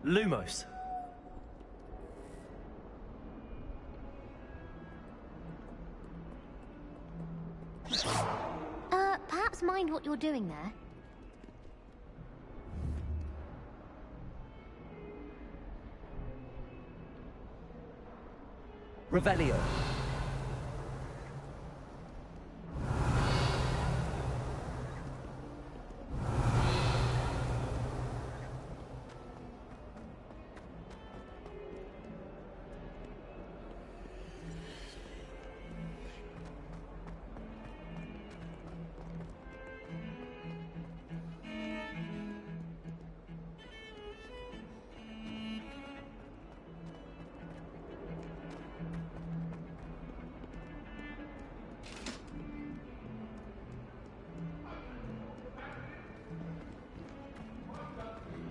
Lumos. Perhaps mind what you're doing there? Revelio.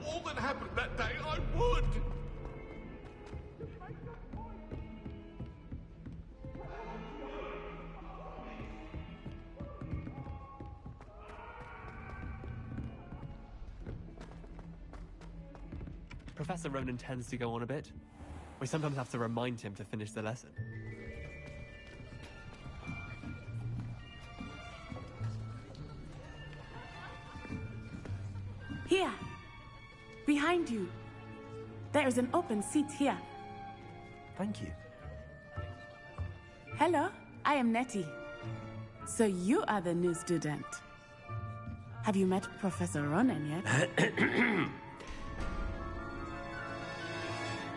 All that happened that day, I would! Professor Ronan tends to go on a bit. We sometimes have to remind him to finish the lesson. Here! Behind you! There is an open seat here. Thank you. Hello, I am Nettie. So you are the new student. Have you met Professor Ronan yet?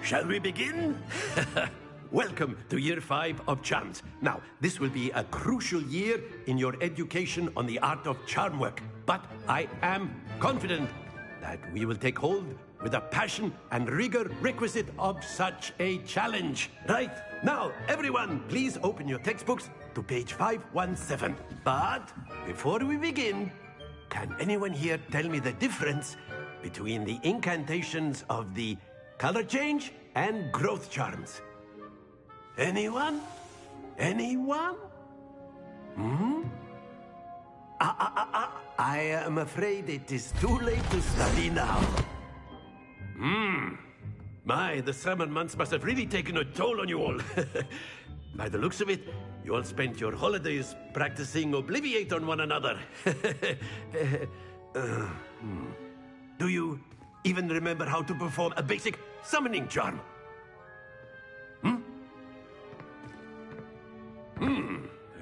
Shall we begin? Welcome to Year 5 of Charms. Now, this will be a crucial year in your education on the art of charm work. But I am confident that we will take hold with the passion and rigor requisite of such a challenge. Right, now, everyone, please open your textbooks to page 517. But before we begin, can anyone here tell me the difference between the incantations of the color change and growth charms? Anyone? Anyone? I am afraid it is too late to study now. My, the summer months must have really taken a toll on you all. By the looks of it, you all spent your holidays practicing Obliviate on one another. Do you even remember how to perform a basic summoning charm?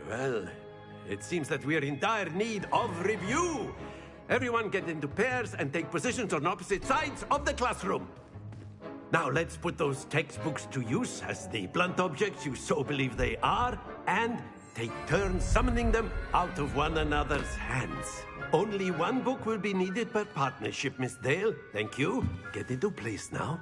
Well, it seems that we are in dire need of review. Everyone get into pairs and take positions on opposite sides of the classroom. Now let's put those textbooks to use as the blunt objects you so believe they are, and take turns summoning them out of one another's hands. Only one book will be needed per partnership, Miss Dale. Thank you. Get into place now.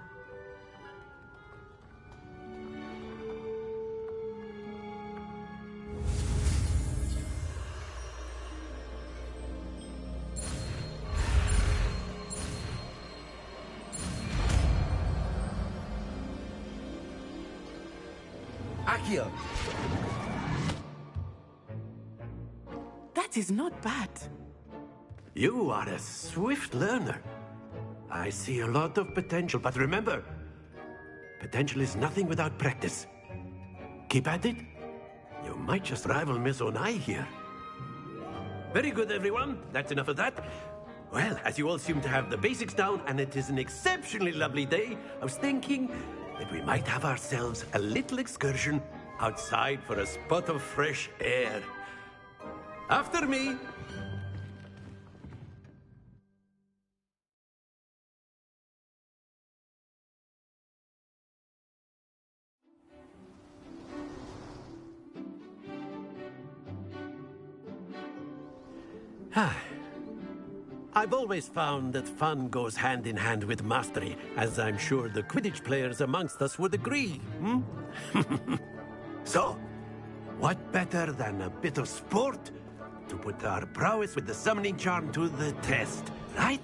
Accio. That is not bad. You are a swift learner. I see a lot of potential, but remember, potential is nothing without practice. Keep at it. You might just rival Miss Onai here. Very good, everyone. That's enough of that. Well, as you all seem to have the basics down, and it is an exceptionally lovely day, I was thinking that we might have ourselves a little excursion outside for a spot of fresh air. After me. I've always found that fun goes hand in hand with mastery, as I'm sure the Quidditch players amongst us would agree. So, what better than a bit of sport to put our prowess with the summoning charm to the test, right?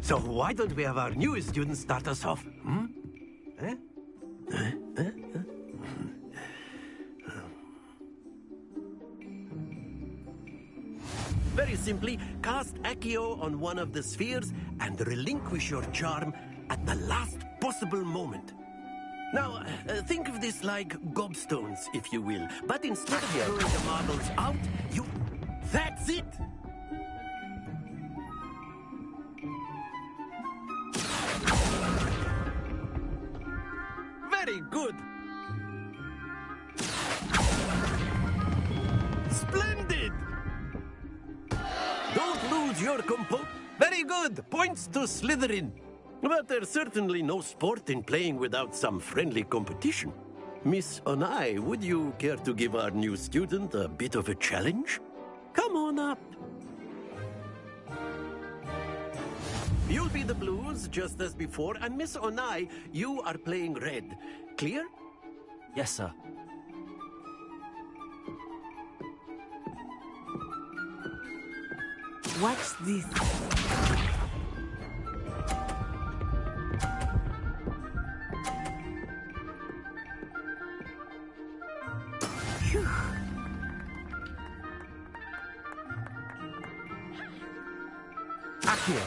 So why don't we have our newest student start us off? Eh? Very simply, cast Accio on one of the spheres and relinquish your charm at the last possible moment. Now, think of this like gobstones, if you will. But instead of throwing the marbles out, you... That's it! Very good! Splendid! Don't lose your compo... Very good! Points to Slytherin. But there's certainly no sport in playing without some friendly competition. Miss Onai, would you care to give our new student a bit of a challenge? Come on up. You'll be the blues, just as before, and Miss Onai, you are playing red. Clear? Yes, sir. Watch this. Phew. Accio.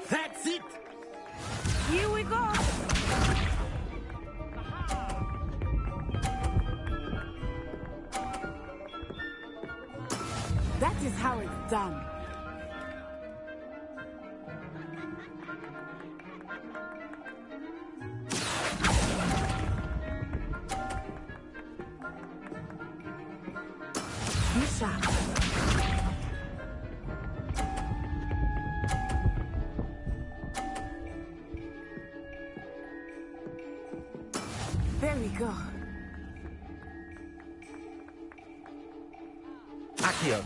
That's it! Here we go. That is how it's done. Be sharp. There we go. Accio.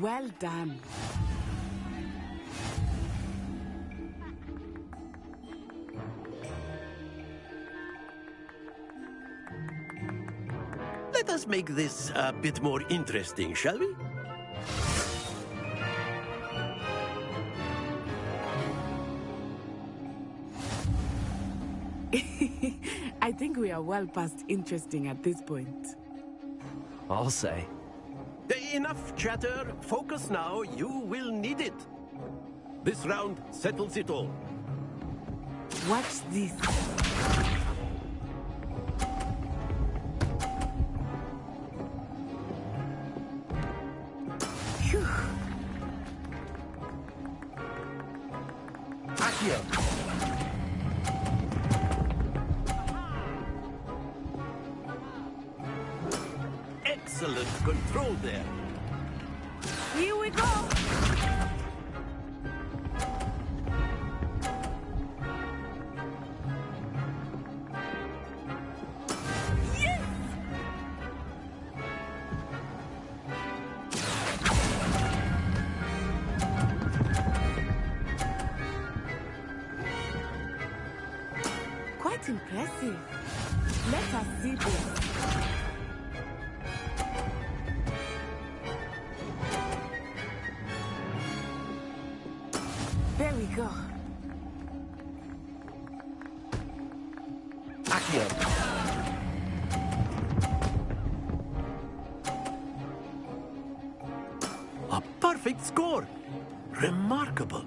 Well done. Let us make this a bit more interesting, shall we? I think we are well past interesting at this point. I'll say. Enough chatter. Focus now. You will need it. This round settles it all. Watch this. Phew. Accio. Excellent control there. Here we go. Yes! Quite impressive. Let us see this. There we go. Accio. A perfect score. Remarkable.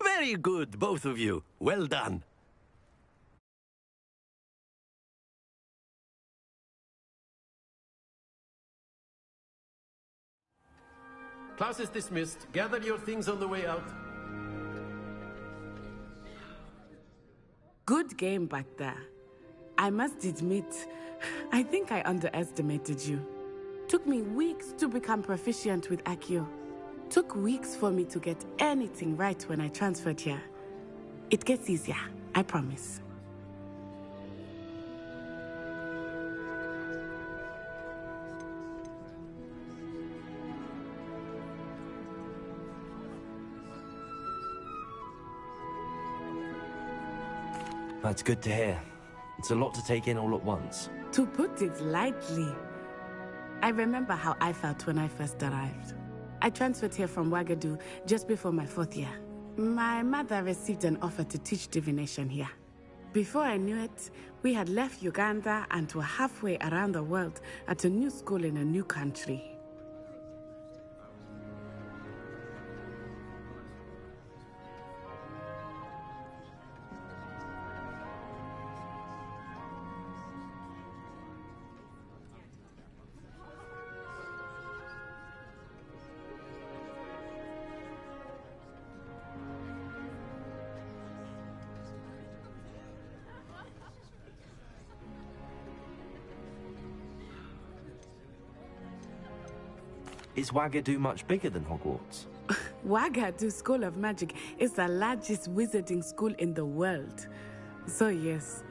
Very good, both of you. Well done. Class is dismissed. Gather your things on the way out. Good game back there. I must admit, I think I underestimated you. Took me weeks to become proficient with Accio. Took weeks for me to get anything right when I transferred here. It gets easier, I promise. That's good to hear. It's a lot to take in all at once. To put it lightly, I remember how I felt when I first arrived. I transferred here from Wagadu just before my 4th year. My mother received an offer to teach divination here. Before I knew it, we had left Uganda and were halfway around the world at a new school in a new country. Is Wagadu much bigger than Hogwarts? Wagadu School of Magic is the largest wizarding school in the world. So yes,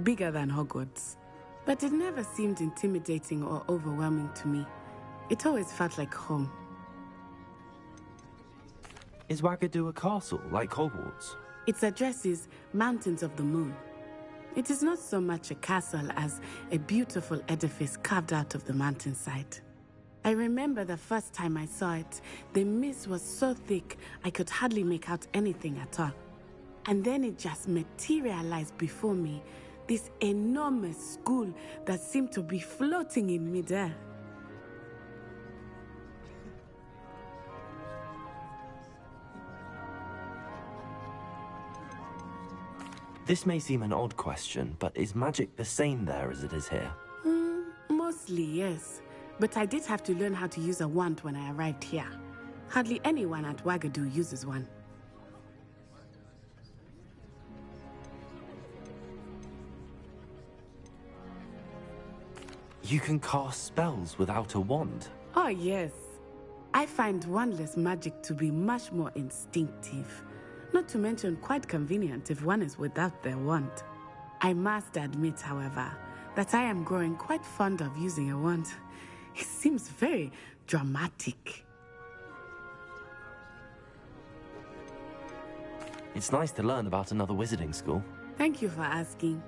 bigger than Hogwarts. But it never seemed intimidating or overwhelming to me. It always felt like home. Is Wagadu a castle, like Hogwarts? Its address is Mountains of the Moon. It is not so much a castle as a beautiful edifice carved out of the mountainside. I remember the first time I saw it, the mist was so thick I could hardly make out anything at all. And then it just materialized before me, this enormous school that seemed to be floating in midair. This may seem an odd question, but is magic the same there as it is here? Mostly, yes. But I did have to learn how to use a wand when I arrived here. Hardly anyone at Wagadu uses one. You can cast spells without a wand? Oh, yes. I find wandless magic to be much more instinctive. Not to mention quite convenient if one is without their wand. I must admit, however, that I am growing quite fond of using a wand. It seems very dramatic. It's nice to learn about another wizarding school. Thank you for asking.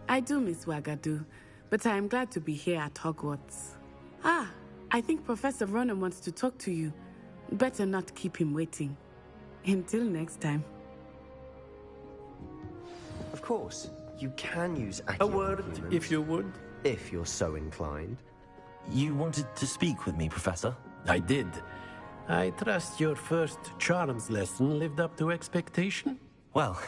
I do miss Wagadu, but I am glad to be here at Hogwarts. I think Professor Ronen wants to talk to you. Better not keep him waiting. Until next time. Of course, you can use Accio A word, humans, if you would. if you're so inclined. You wanted to speak with me, Professor? I did. I trust your first charms lesson lived up to expectation? Well,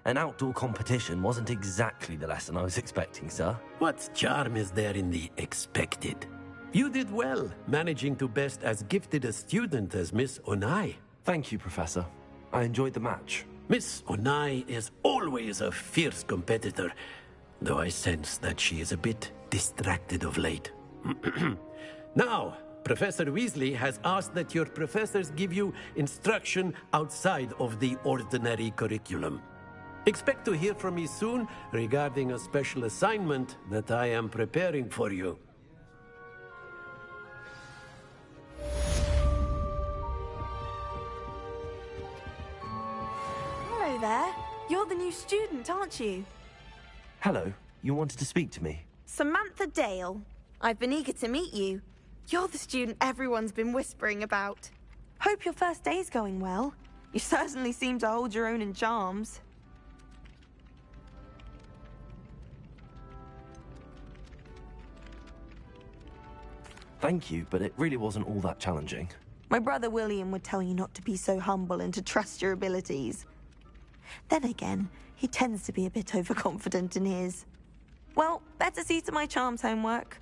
an outdoor competition wasn't exactly the lesson I was expecting, sir. What charm is there in the expected? You did well, managing to best as gifted a student as Miss Onai. Thank you, Professor. I enjoyed the match. Miss Onai is always a fierce competitor, though I sense that she is a bit distracted of late. Now, Professor Weasley has asked that your professors give you instruction outside of the ordinary curriculum. Expect to hear from me soon regarding a special assignment that I am preparing for you. Hello there. You're the new student, aren't you? Hello, you wanted to speak to me? Samantha Dale. I've been eager to meet you. You're the student everyone's been whispering about. Hope your first day's going well. You certainly seem to hold your own in charms. Thank you, but it really wasn't all that challenging. My brother William would tell you not to be so humble and to trust your abilities. Then again, he tends to be a bit overconfident in his. Well, better see to my charms homework.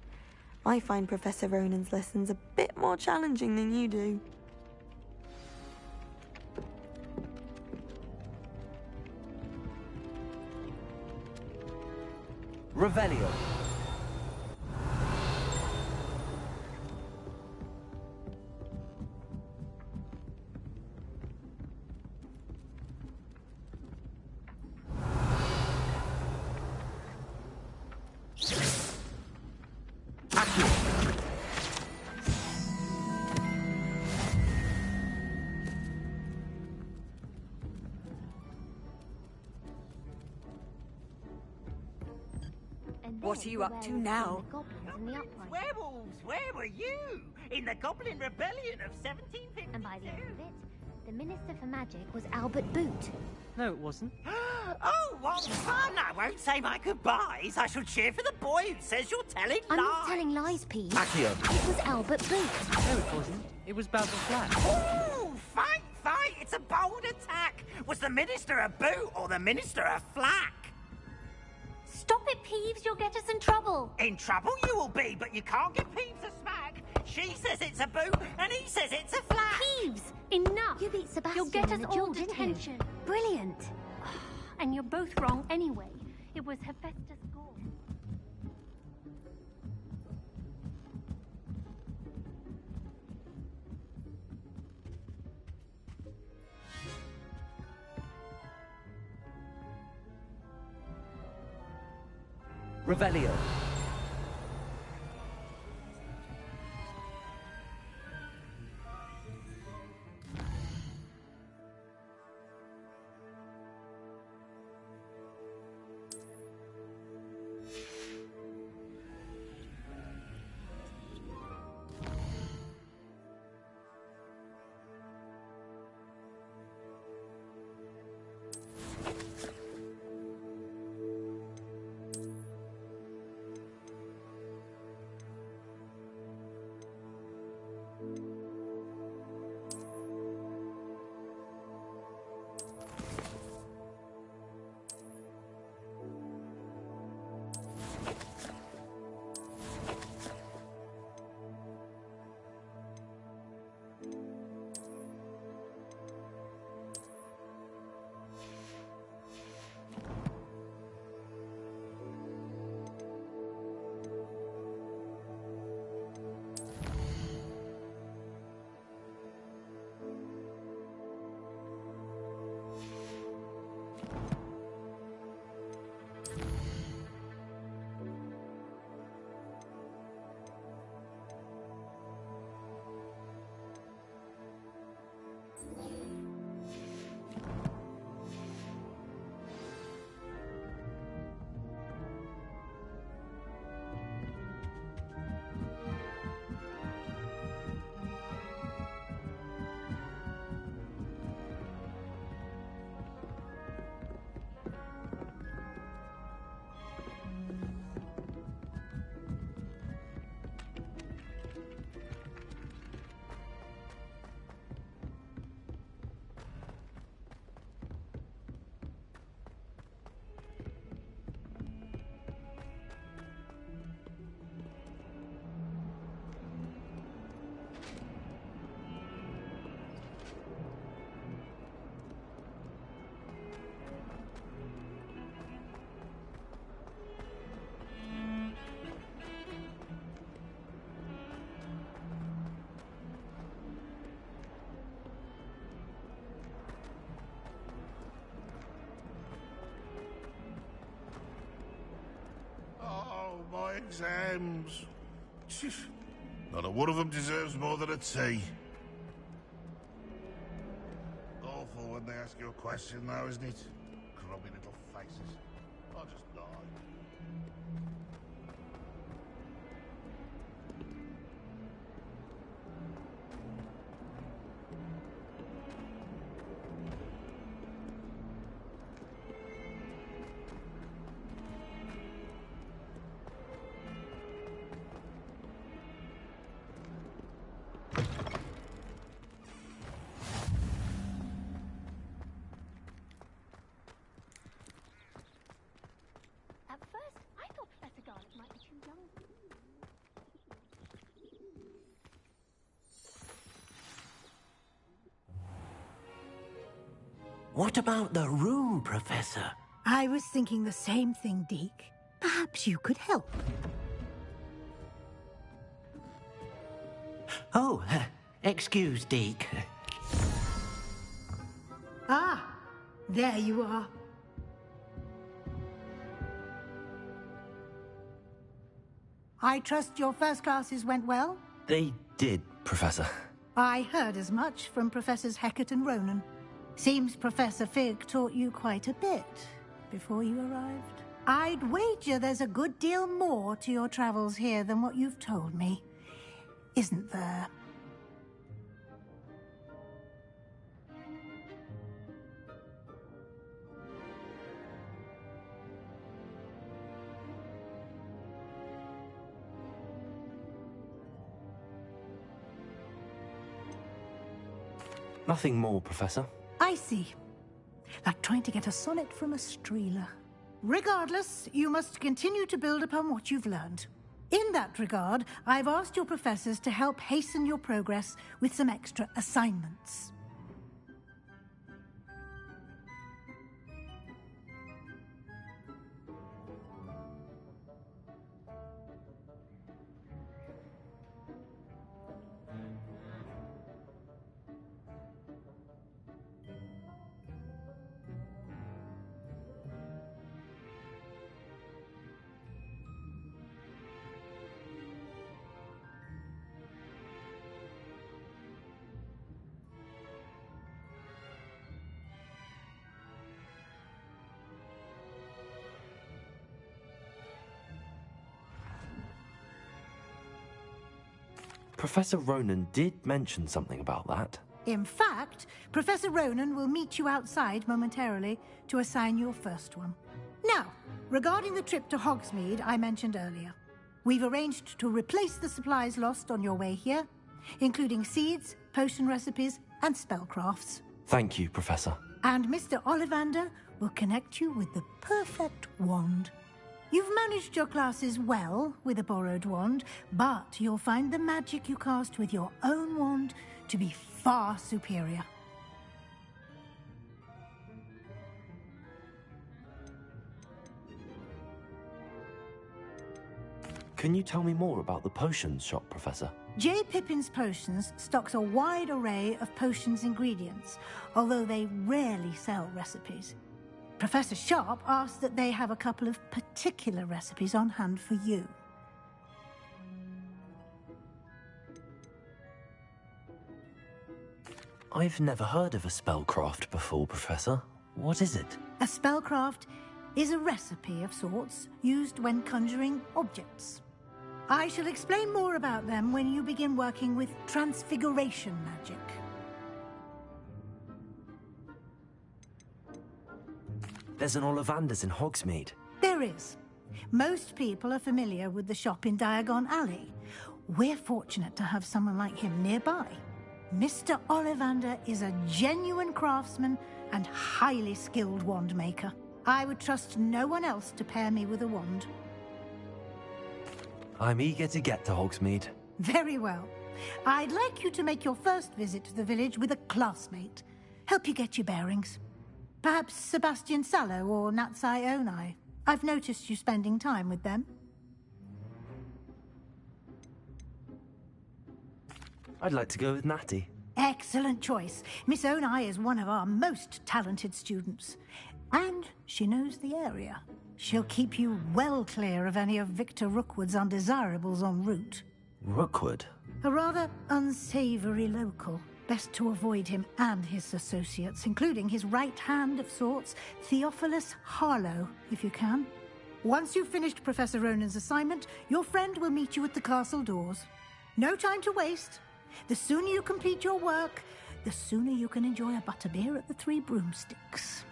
I find Professor Ronen's lessons a bit more challenging than you do. Revelio. What are you up to now? Werewolves, where were you? In the Goblin Rebellion of 1752. And by the end of it, the Minister for Magic was Albert Boot. No, it wasn't. Oh, what fun! I won't say my goodbyes. I shall cheer for the boy who says you're telling I'm lies. not telling lies, Pete. Accio. It was Albert Boot. No, it wasn't. It was Basil Flack. Ooh, fight, fight! It's a bold attack. Was the Minister a boot or the Minister a flack? Stop it, Peeves. You'll get us in trouble. In trouble you will be, but you can't give Peeves a smack. She says it's a boot, and he says it's a flack. Peeves, enough. You beat Sebastian. You'll get us all detention. Brilliant. And you're both wrong anyway. It was Hephaestus Gore. Revelio. My exams. Not a one of them deserves more than a T. Awful when they ask you a question now, isn't it? Grubby little faces. I'll just die. At first, I thought Professor Garlick might be too young. What about the room, Professor? I was thinking the same thing, Deke. Perhaps you could help. Oh, excuse, Deke. Ah, there you are. I trust your first classes went well? They did, Professor. I heard as much from Professors Hecat and Ronan. Seems Professor Fig taught you quite a bit before you arrived. I'd wager there's a good deal more to your travels here than what you've told me. Isn't there? Nothing more, Professor. I see. Like trying to get a sonnet from a streeler. Regardless, you must continue to build upon what you've learned. In that regard, I've asked your professors to help hasten your progress with some extra assignments. Professor Ronen did mention something about that. In fact, Professor Ronen will meet you outside momentarily to assign your first one. Now, regarding the trip to Hogsmeade I mentioned earlier, we've arranged to replace the supplies lost on your way here, including seeds, potion recipes, and spellcrafts. Thank you, Professor. And Mr. Ollivander will connect you with the perfect wand. You've managed your classes well with a borrowed wand, but you'll find the magic you cast with your own wand to be far superior. Can you tell me more about the potions shop, Professor? J. Pippin's Potions stocks a wide array of potions ingredients, although they rarely sell recipes. Professor Sharp asked that they have a couple of particular recipes on hand for you. I've never heard of a spellcraft before, Professor. What is it? A spellcraft is a recipe of sorts used when conjuring objects. I shall explain more about them when you begin working with transfiguration magic. There's an Ollivanders in Hogsmeade. There is. Most people are familiar with the shop in Diagon Alley. We're fortunate to have someone like him nearby. Mr. Ollivander is a genuine craftsman and highly skilled wand maker. I would trust no one else to pair me with a wand. I'm eager to get to Hogsmeade. Very well. I'd like you to make your first visit to the village with a classmate. Help you get your bearings. Perhaps Sebastian Sallow or Natsai Onai. I've noticed you spending time with them. I'd like to go with Natty. Excellent choice. Miss Onai is one of our most talented students. And she knows the area. She'll keep you well clear of any of Victor Rookwood's undesirables en route. Rookwood? A rather unsavory local. Best to avoid him and his associates, including his right hand of sorts, Theophilus Harlow, if you can. Once you've finished Professor Ronen's assignment, your friend will meet you at the castle doors. No time to waste. The sooner you complete your work, the sooner you can enjoy a butterbeer at the Three Broomsticks.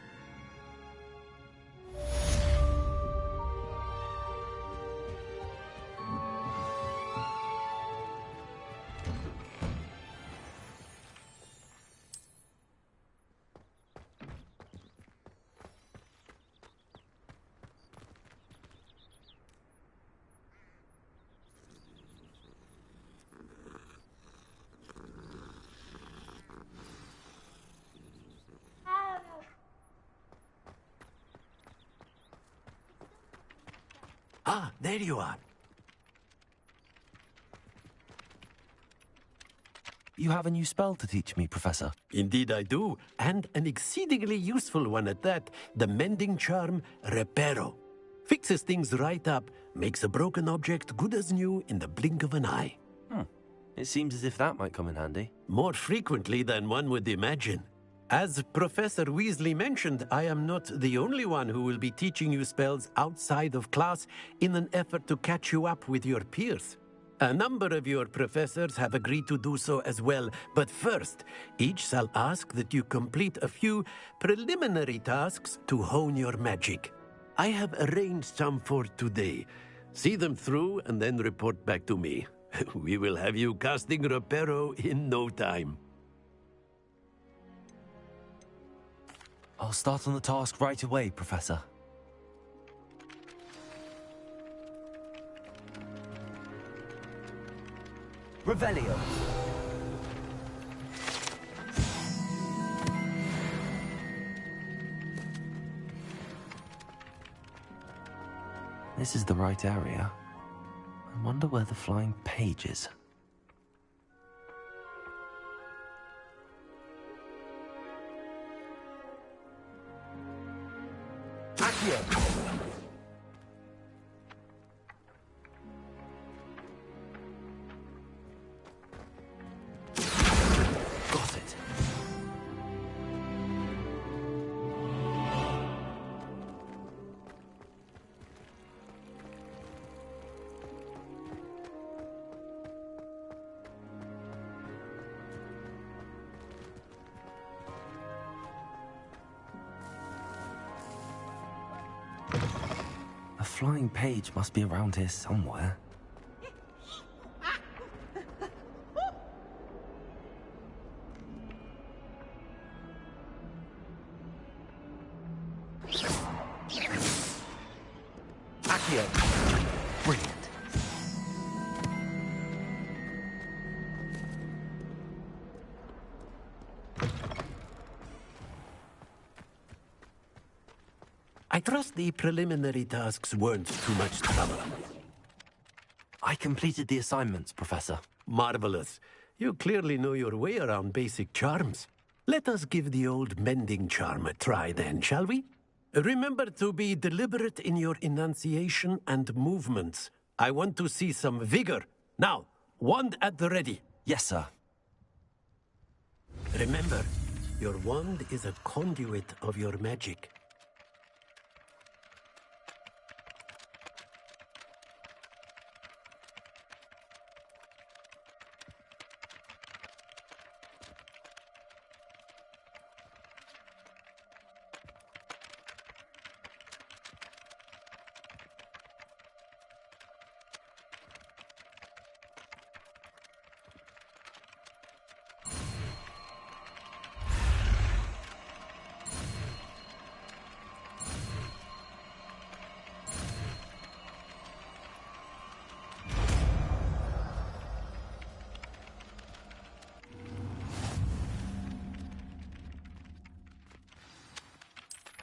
Ah, there you are. You have a new spell to teach me, Professor. Indeed I do, and an exceedingly useful one at that. The mending charm, Reparo. Fixes things right up, makes a broken object good as new in the blink of an eye. It seems as if that might come in handy. More frequently than one would imagine. As Professor Weasley mentioned, I am not the only one who will be teaching you spells outside of class in an effort to catch you up with your peers. A number of your professors have agreed to do so as well, but first, each shall ask that you complete a few preliminary tasks to hone your magic. I have arranged some for today. See them through and then report back to me. We will have you casting Reparo in no time. I'll start on the task right away, Professor. Revelio. This is the right area. I wonder where the flying page is. Accio! Got it. A flying page must be around here somewhere. Accio. Brilliant. I trust the preliminary tasks weren't too much trouble. I completed the assignments, Professor. Marvelous. You clearly know your way around basic charms. Let us give the old mending charm a try then, shall we? Remember to be deliberate in your enunciation and movements. I want to see some vigor. Now, wand at the ready. Yes, sir. Remember, your wand is a conduit of your magic.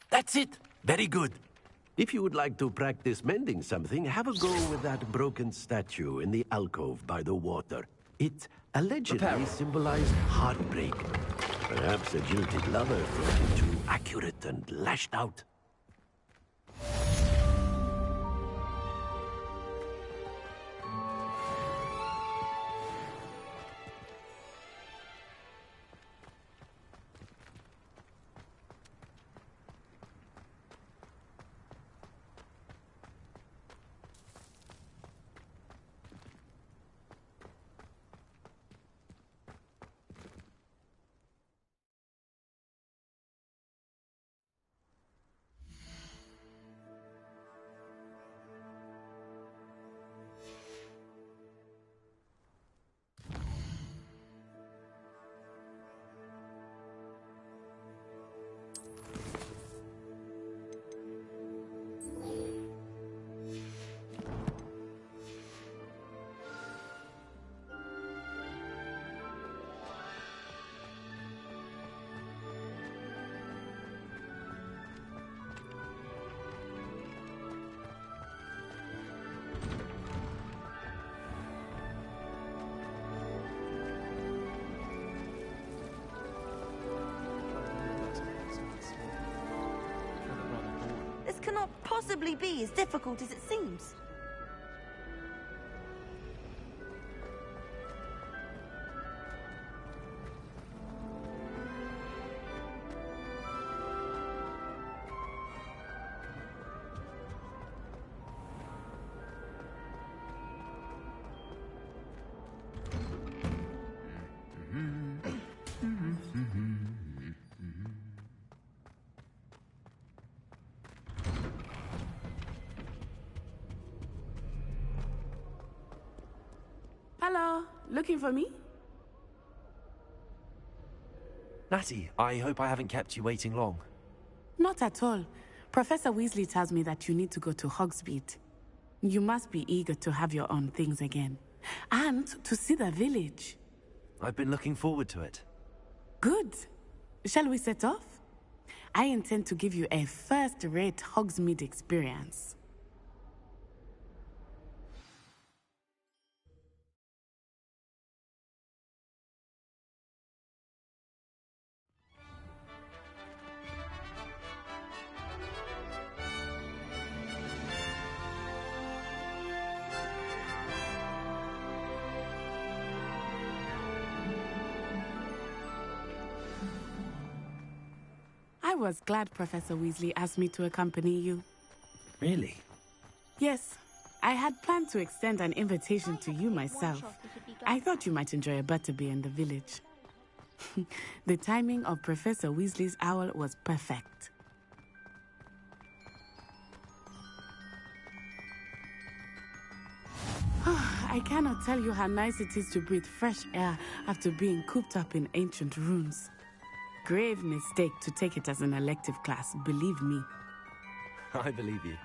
That's it! Very good. If you would like to practice mending something, have a go with that broken statue in the alcove by the water. It allegedly symbolized heartbreak. Perhaps a jilted lover thought it too accurate and lashed out. Cannot possibly be as difficult as it seems. Hello, looking for me? Natty, I hope I haven't kept you waiting long. Not at all. Professor Weasley tells me that you need to go to Hogsmeade. You must be eager to have your own things again. And to see the village. I've been looking forward to it. Good. Shall we set off? I intend to give you a first-rate Hogsmeade experience. I was glad Professor Weasley asked me to accompany you. Really? Yes. I had planned to extend an invitation to you myself. I thought you might enjoy a butterbeer in the village. The timing of Professor Weasley's owl was perfect. I cannot tell you how nice it is to breathe fresh air after being cooped up in ancient rooms. Grave mistake to take it as an elective class, believe me. I believe you.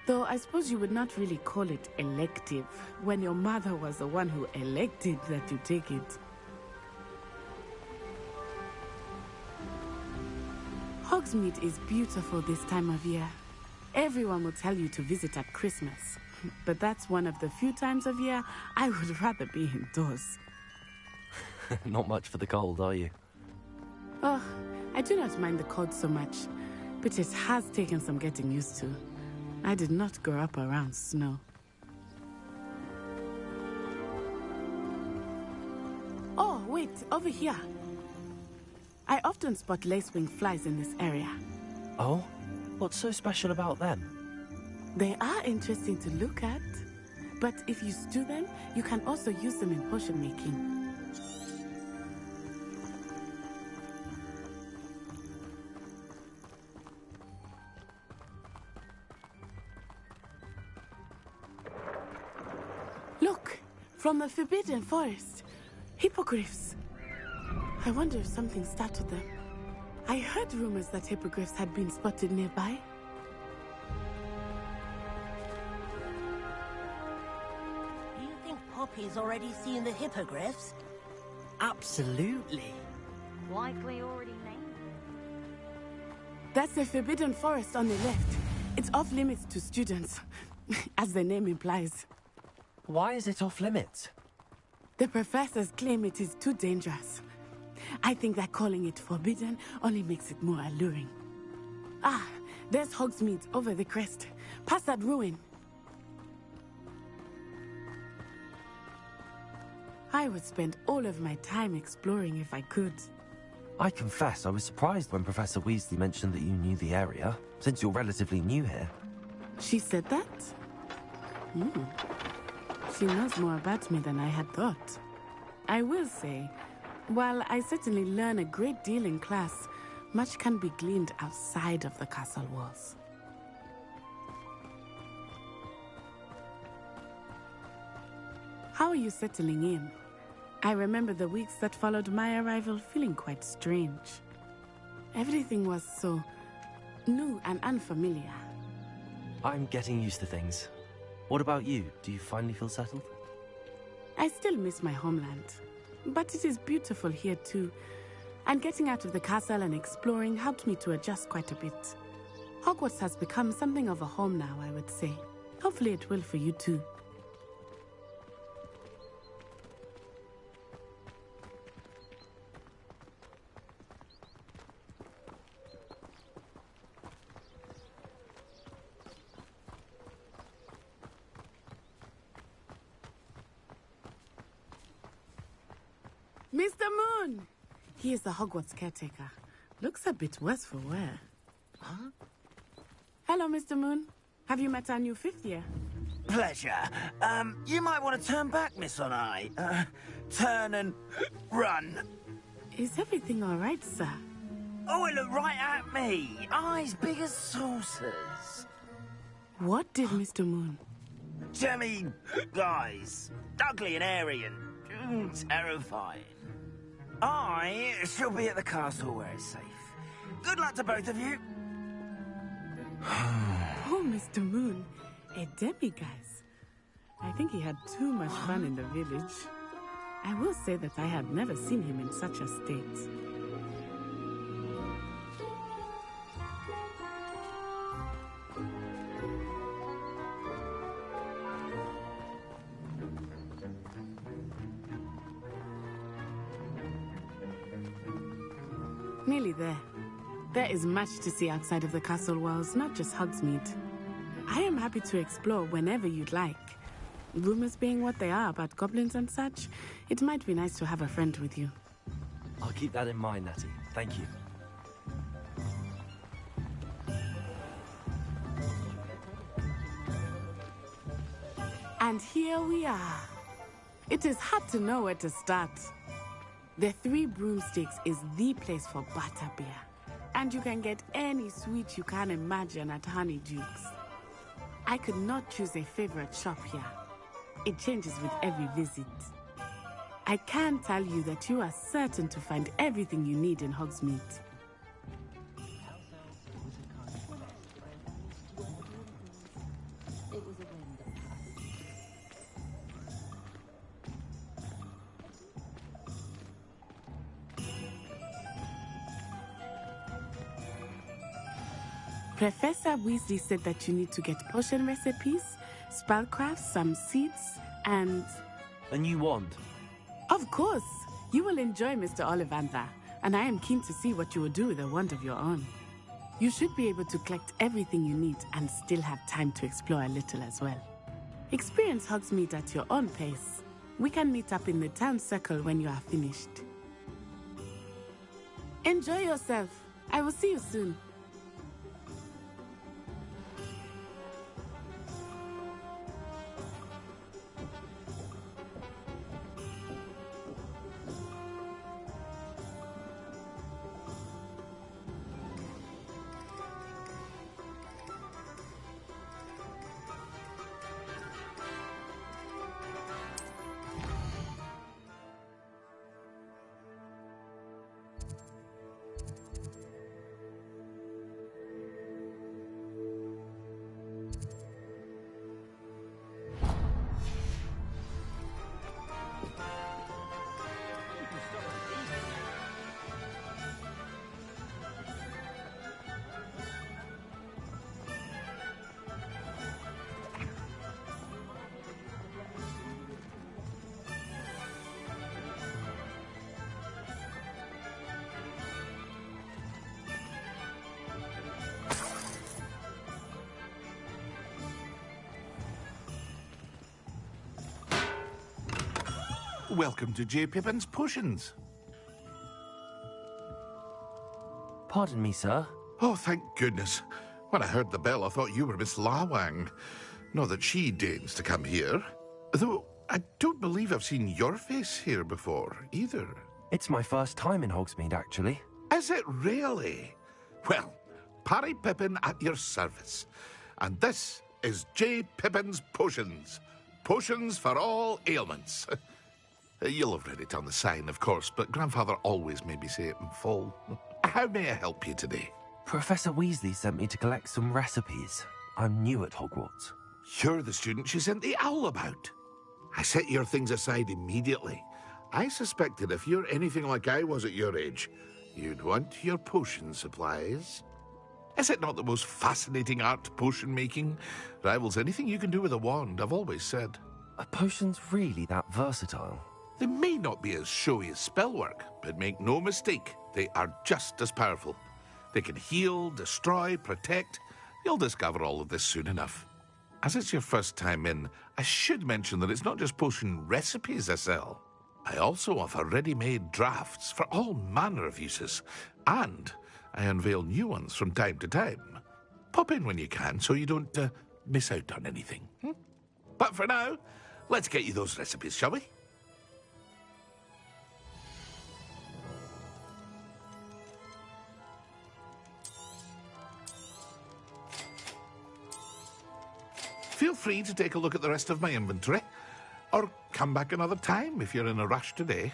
Though I suppose you would not really call it elective when your mother was the one who elected that you take it. Hogsmeade is beautiful this time of year. Everyone will tell you to visit at Christmas, but that's one of the few times of year I would rather be indoors. Not much for the cold, are you? Oh, I do not mind the cold so much, but it has taken some getting used to. I did not grow up around snow. Oh, wait, over here. I often spot lacewing flies in this area. Oh? What's so special about them? They are interesting to look at, but if you stew them, you can also use them in potion making. Look, from the Forbidden Forest, hippogriffs. I wonder if something startled them. I heard rumors that hippogriffs had been spotted nearby. Do you think Poppy's already seen the hippogriffs? Absolutely. Likely already named. That's the Forbidden Forest on the left. It's off limits to students, as the name implies. Why is it off limits? The professors claim it is too dangerous. I think that calling it forbidden only makes it more alluring. Ah, there's Hogsmeade over the crest. Past that ruin. I would spend all of my time exploring if I could. I confess I was surprised when Professor Weasley mentioned that you knew the area, since you're relatively new here. She said that? She knows more about me than I had thought. I will say, while I certainly learn a great deal in class, much can be gleaned outside of the castle walls. How are you settling in? I remember the weeks that followed my arrival feeling quite strange. Everything was so new and unfamiliar. I'm getting used to things. What about you? Do you finally feel settled? I still miss my homeland, but it is beautiful here too. And getting out of the castle and exploring helped me to adjust quite a bit. Hogwarts has become something of a home now, I would say. Hopefully it will for you too. Mr. Moon! He is the Hogwarts caretaker. Looks a bit worse for wear. Huh? Hello, Mr. Moon. Have you met our new fifth year? Pleasure. You might want to turn back, Miss On-Eye. Turn and run. Is everything all right, sir? Oh, it looked right at me. Eyes big as saucers. What did Mr. Moon? Jelly guys. Ugly and airy and terrifying. I shall be at the castle where it's safe. Good luck to both of you. Oh, Mr. Moon, a demiguise. I think he had too much fun in the village. I will say that I have never seen him in such a state. Nearly there. There is much to see outside of the castle walls, not just Hogsmeade. I am happy to explore whenever you'd like. Rumors being what they are about goblins and such, it might be nice to have a friend with you. I'll keep that in mind, Natty. Thank you. And here we are. It is hard to know where to start. The Three Broomsticks is the place for butterbeer. And you can get any sweet you can imagine at Honeydukes. I could not choose a favorite shop here. It changes with every visit. I can tell you that you are certain to find everything you need in Hogsmeade. Professor Weasley said that you need to get potion recipes, spellcrafts, some seeds, and... A new wand? Of course! You will enjoy Mr. Ollivander, and I am keen to see what you will do with a wand of your own. You should be able to collect everything you need and still have time to explore a little as well. Experience Hogsmeade at your own pace. We can meet up in the town circle when you are finished. Enjoy yourself. I will see you soon. Welcome to J. Pippin's Potions. Pardon me, sir. Oh, thank goodness. When I heard the bell, I thought you were Miss Lawang. Not that she deigns to come here. Though, I don't believe I've seen your face here before, either. It's my first time in Hogsmeade, actually. Is it really? Well, Parry Pippin at your service. And this is J. Pippin's Potions. Potions for all ailments. You'll have read it on the sign, of course, but Grandfather always made me say it in full. How may I help you today? Professor Weasley sent me to collect some recipes. I'm new at Hogwarts. You're the student she sent the owl about. I set your things aside immediately. I suspected if you're anything like I was at your age, you'd want your potion supplies. Is it not the most fascinating art, potion making? Rivals anything you can do with a wand, I've always said. Are potions really that versatile? They may not be as showy as spellwork, but make no mistake, they are just as powerful. They can heal, destroy, protect. You'll discover all of this soon enough. As it's your first time in, I should mention that it's not just potion recipes I sell. I also offer ready-made drafts for all manner of uses, and I unveil new ones from time to time. Pop in when you can so you don't miss out on anything. But for now, let's get you those recipes, shall we? Feel free to take a look at the rest of my inventory, or come back another time if you're in a rush today.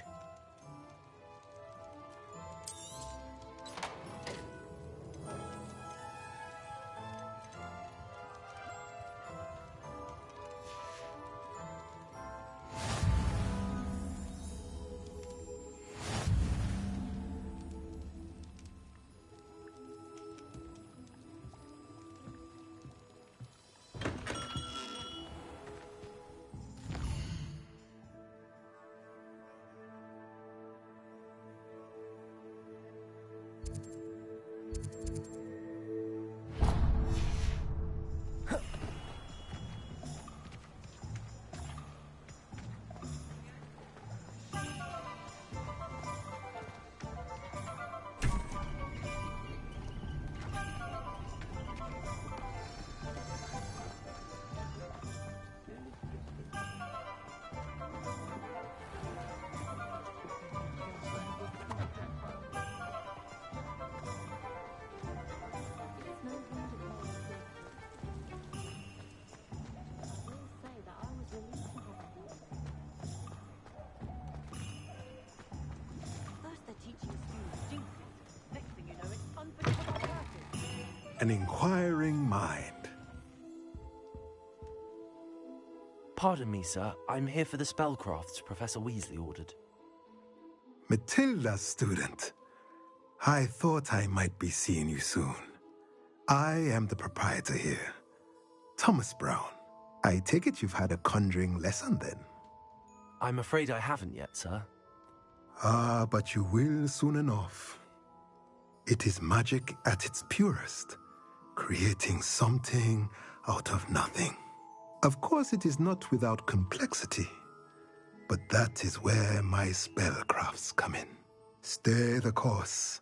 An inquiring mind. Pardon me, sir. I'm here for the spellcrafts Professor Weasley ordered. Matilda's student. I thought I might be seeing you soon. I am the proprietor here, Thomas Brown. I take it you've had a conjuring lesson then? I'm afraid I haven't yet, sir. Ah, but you will soon enough. It is magic at its purest, creating something out of nothing. Of course, it is not without complexity, but that is where my spellcrafts come in. Stay the course,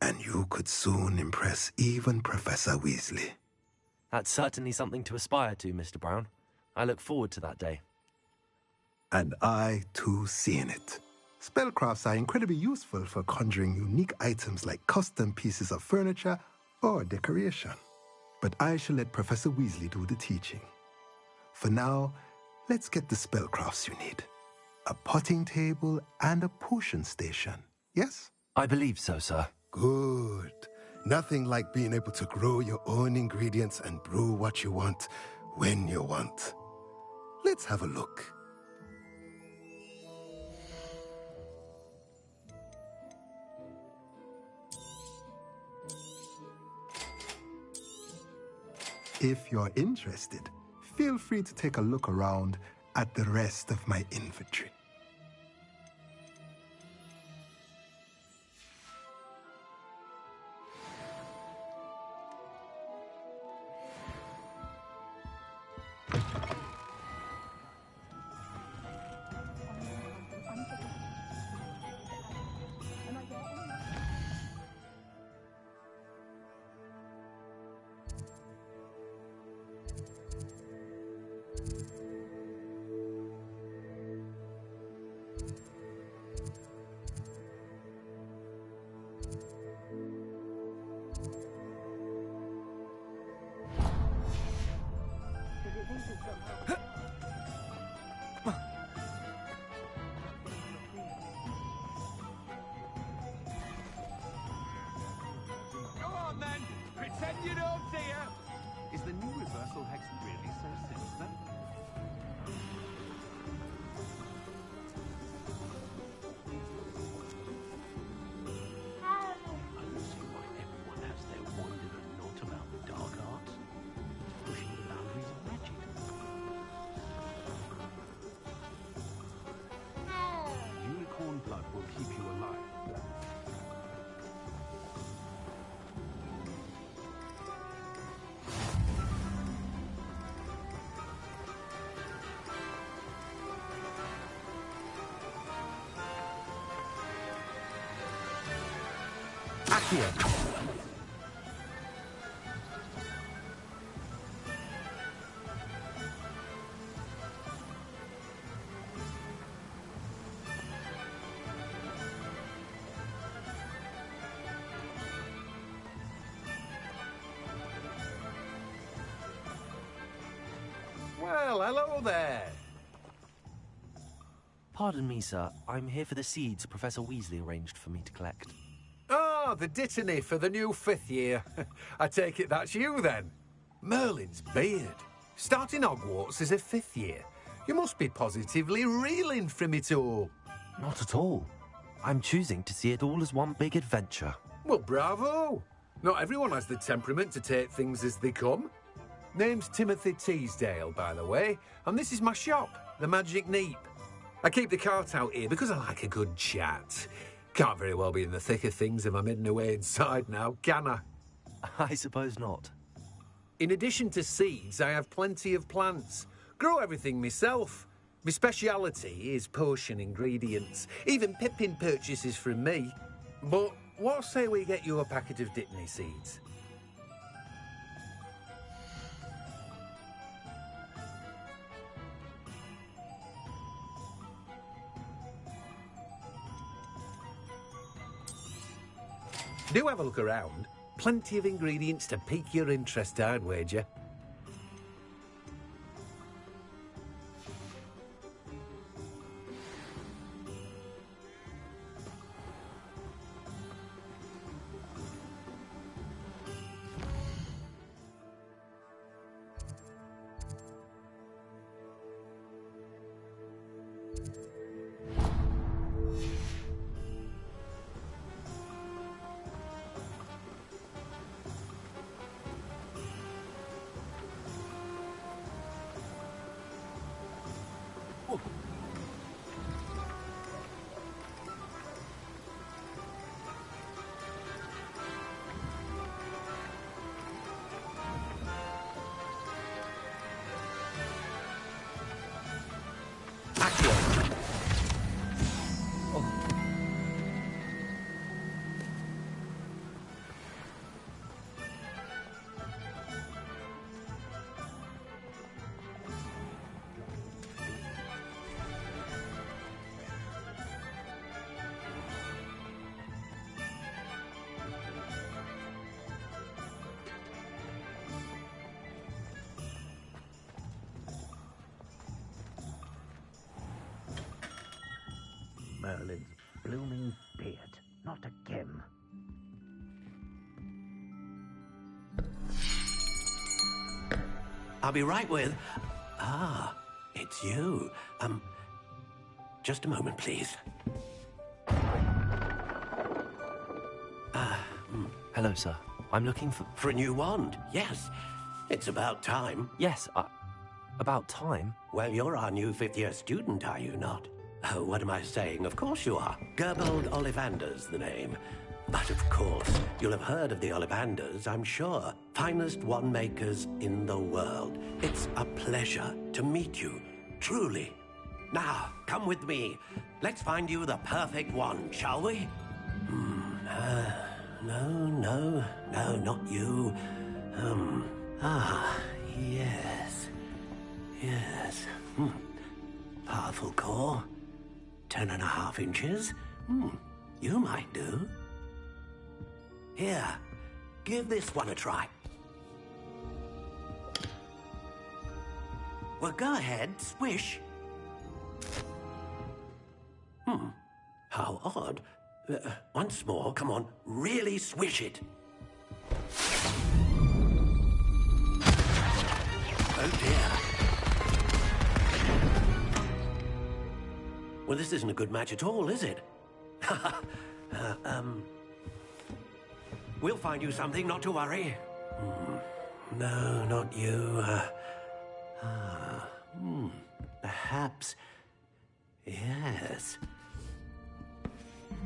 and you could soon impress even Professor Weasley. That's certainly something to aspire to, Mr. Brown. I look forward to that day. And I, too, seeing it. Spellcrafts are incredibly useful for conjuring unique items like custom pieces of furniture or decoration. But I shall let Professor Weasley do the teaching. For now, let's get the spellcrafts you need. A potting table and a potion station, yes? I believe so, sir. Good. Nothing like being able to grow your own ingredients and brew what you want when you want. Let's have a look. If you're interested, feel free to take a look around at the rest of my inventory. Go on then! Pretend you don't see her! Is the new reversal hex really so sinister? I don't see why everyone has their wandering note about the dark arts. Pushing the boundaries of magic. Unicorn blood will keep you alive. Accio. Well, hello there. Pardon me, sir. I'm here for the seeds Professor Weasley arranged for me to collect. Oh, the Dittany for the new 5th year. I take it that's you, then. Merlin's beard. Starting Hogwarts as a 5th year. You must be positively reeling from it all. Not at all. I'm choosing to see it all as one big adventure. Well, bravo. Not everyone has the temperament to take things as they come. Name's Timothy Teasdale, by the way, and this is my shop, the Magic Neep. I keep the cart out here because I like a good chat. Can't very well be in the thick of things if I'm hidden away inside now, can I? I suppose not. In addition to seeds, I have plenty of plants. Grow everything myself. My speciality is potion ingredients. Even Pippin purchases from me. But what say we get you a packet of Dittany seeds? Do have a look around. Plenty of ingredients to pique your interest, I'd wager. Merlin's blooming beard. Not again. I'll be right with... Ah, it's you. Just a moment, please. Hello, sir. I'm looking for... For a new wand, yes. It's about time. Yes, about time? Well, you're our new 5th-year student, are you not? Oh, what am I saying? Of course you are. Gerbold Ollivander's the name. But of course, you'll have heard of the Ollivanders, I'm sure. Finest wand makers in the world. It's a pleasure to meet you, truly. Now, come with me. Let's find you the perfect wand, shall we? No, not you. Yes. Powerful core. 10.5 inches. You might do. Here, give this one a try. Well, go ahead, swish. How odd. Once more, come on, really swish it. Oh dear. Well, this isn't a good match at all, is it? We'll find you something, not to worry. No, not you. Perhaps... Yes.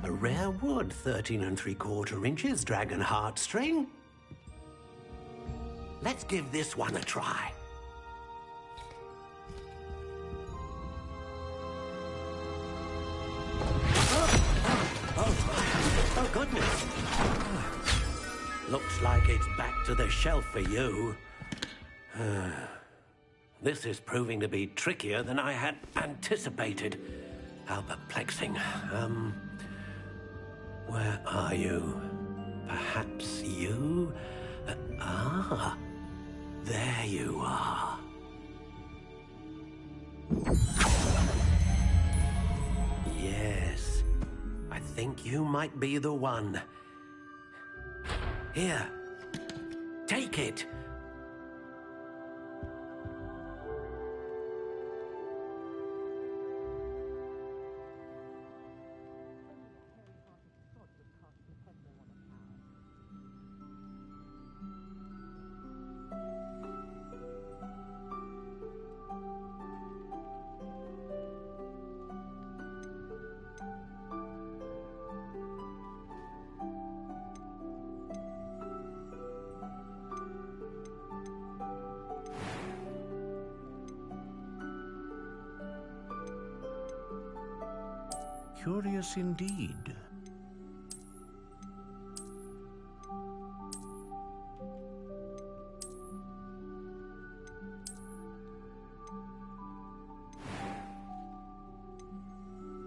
A rare wood, 13 3/4 inches, dragon heartstring. Let's give this one a try. Oh, goodness. Looks like it's back to the shelf for you. This is proving to be trickier than I had anticipated. How perplexing. Where are you? Perhaps you? There you are. Yes. I think you might be the one. Here. Take it. Curious indeed.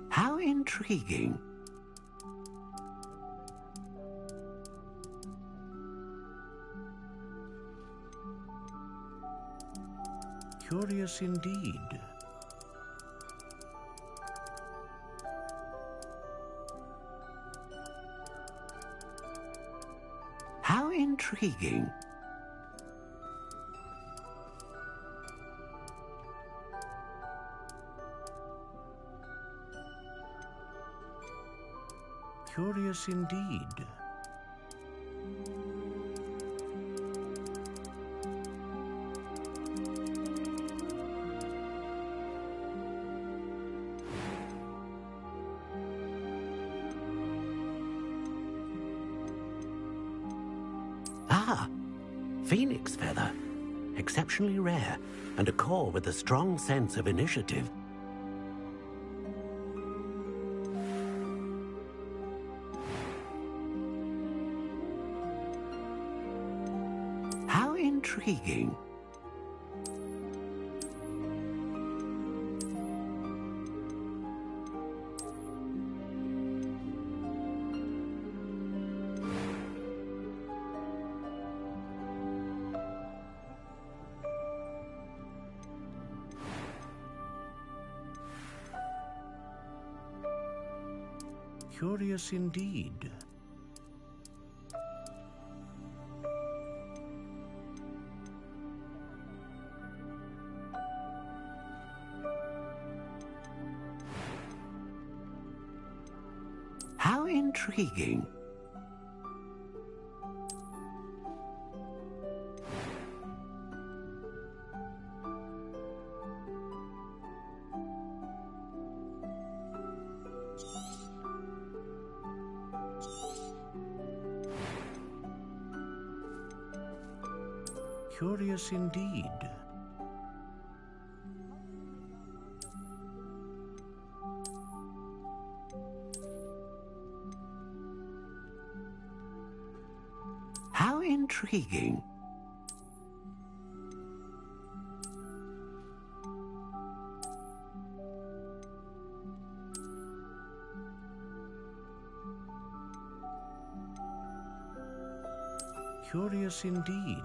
How intriguing. Curious indeed. How intriguing. Curious indeed. Ah, phoenix feather. Exceptionally rare, and a core with a strong sense of initiative. How intriguing. Curious indeed. How intriguing. Curious indeed. How intriguing. Curious indeed.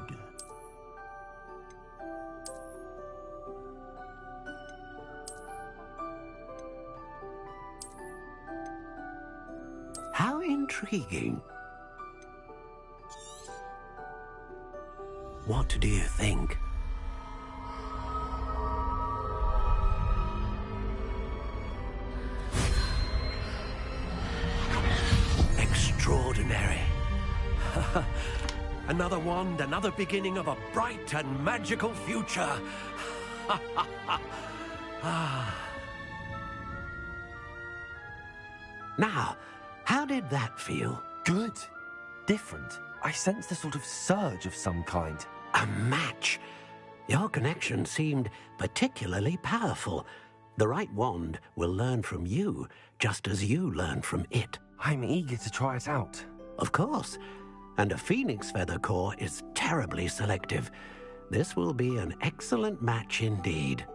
How intriguing. What do you think? Extraordinary. Another wand, another beginning of a bright and magical future. Now, how did that feel? Good. Different. I sensed a sort of surge of some kind. A match. Your connection seemed particularly powerful. The right wand will learn from you, just as you learn from it. I'm eager to try it out. Of course. And a phoenix feather core is terribly selective. This will be an excellent match indeed.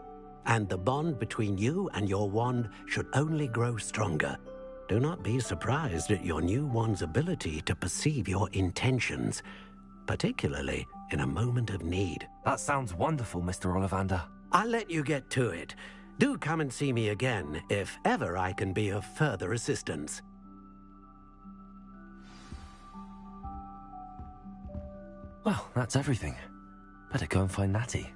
And the bond between you and your wand should only grow stronger. Do not be surprised at your new wand's ability to perceive your intentions, particularly in a moment of need. That sounds wonderful, Mr. Ollivander. I'll let you get to it. Do come and see me again if ever I can be of further assistance. Well, that's everything. Better go and find Natty.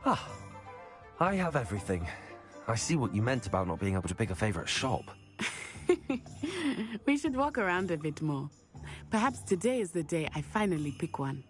Ah, I have everything. I see what you meant about not being able to pick a favorite shop. We should walk around a bit more. Perhaps today is the day I finally pick one.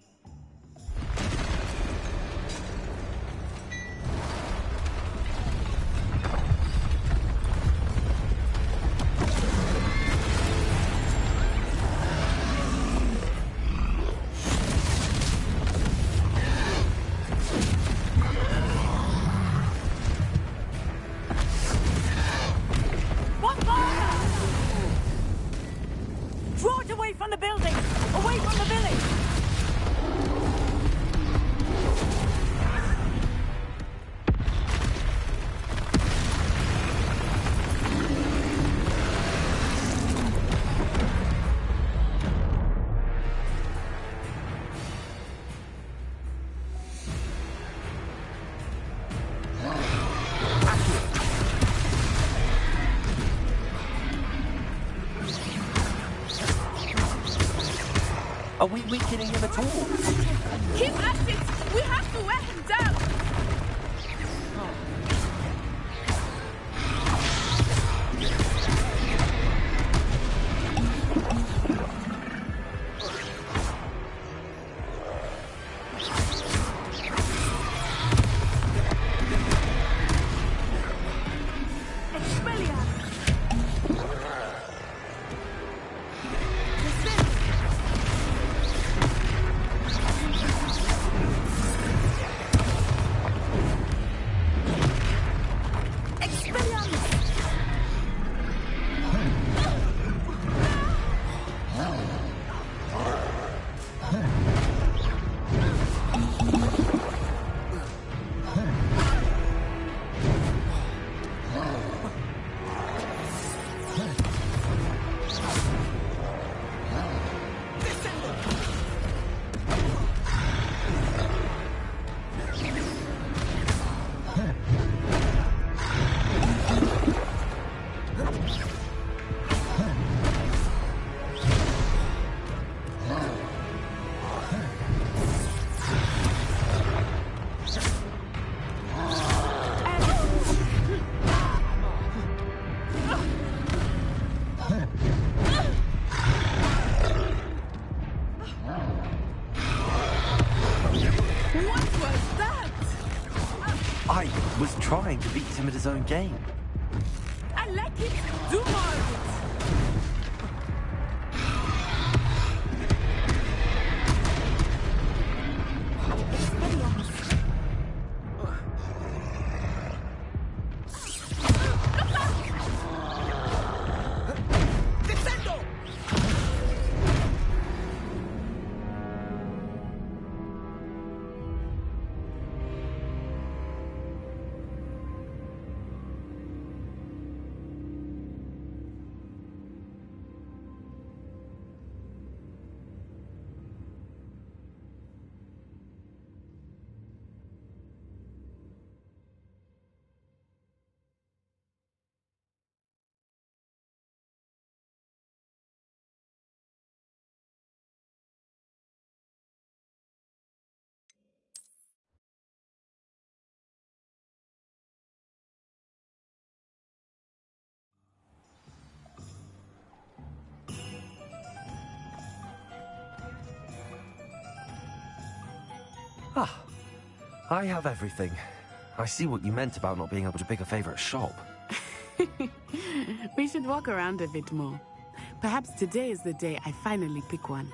Are we weakening him at all? Keep at it! We have to wear him down! Trying to beat him at his own game. I like it. Do more of it. Ah, I have everything. I see what you meant about not being able to pick a favorite shop. We should walk around a bit more. Perhaps today is the day I finally pick one.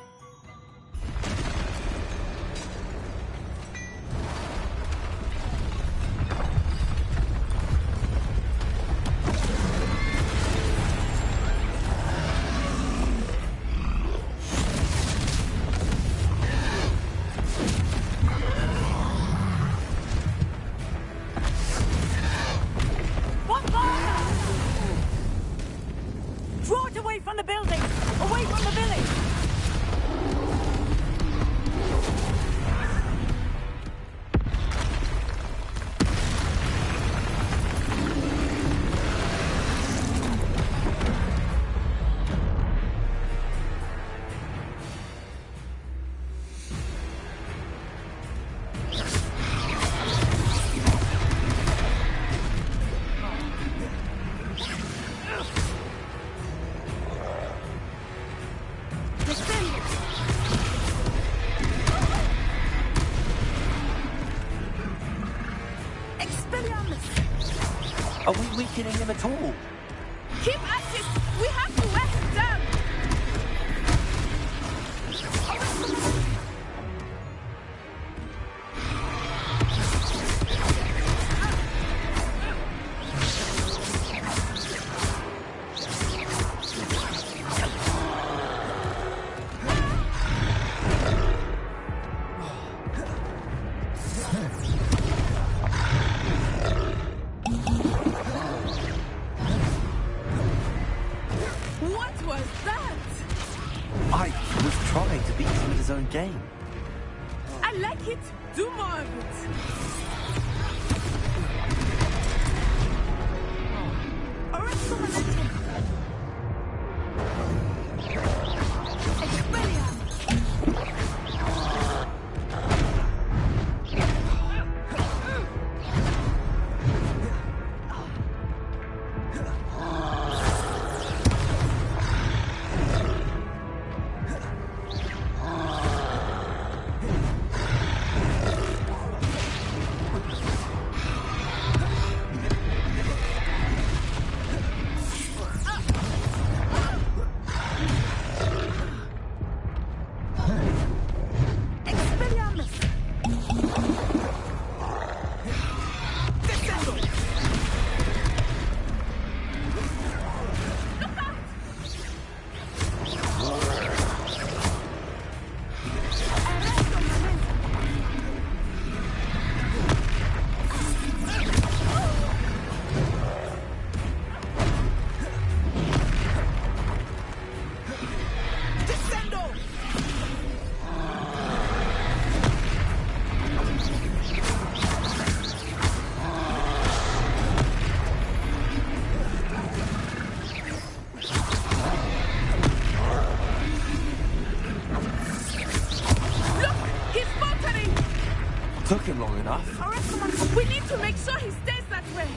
Draw it away from the building! Away from the village! Are we weakening him at all? Keep at it! We have to wear him down! What was that? I was trying to beat him at his own game. I like it. Do more of it. Took him long enough. We need to make sure he stays that way.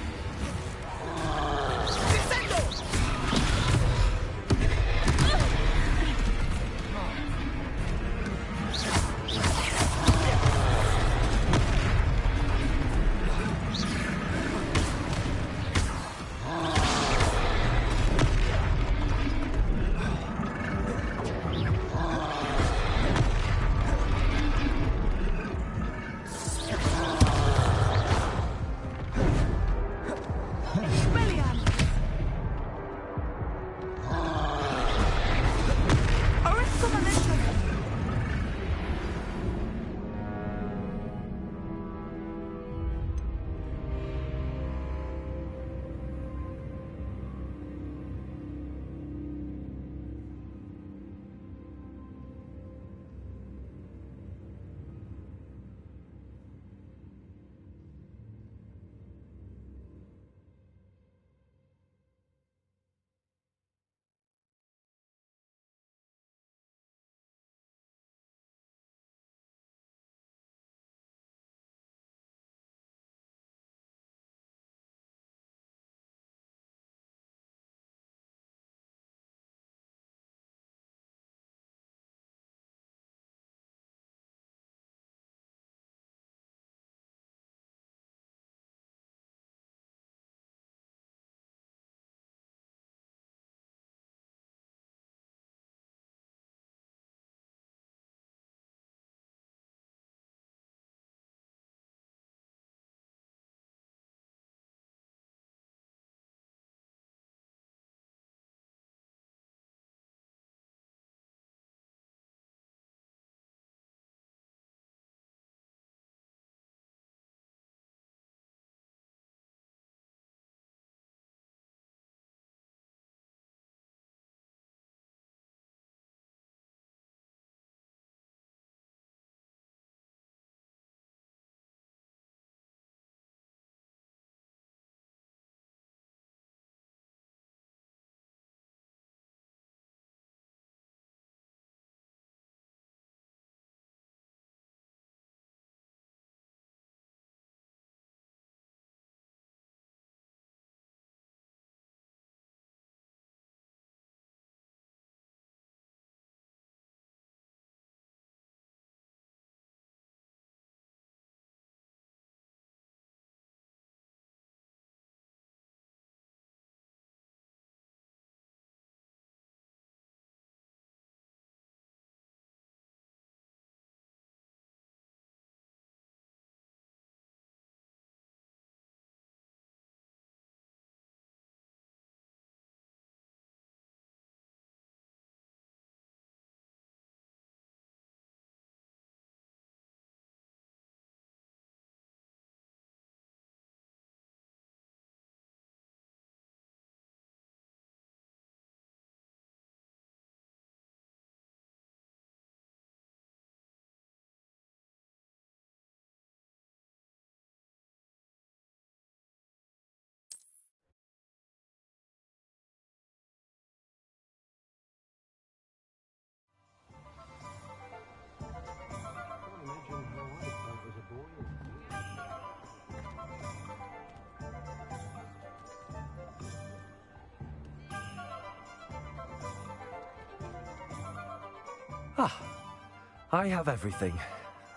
I have everything.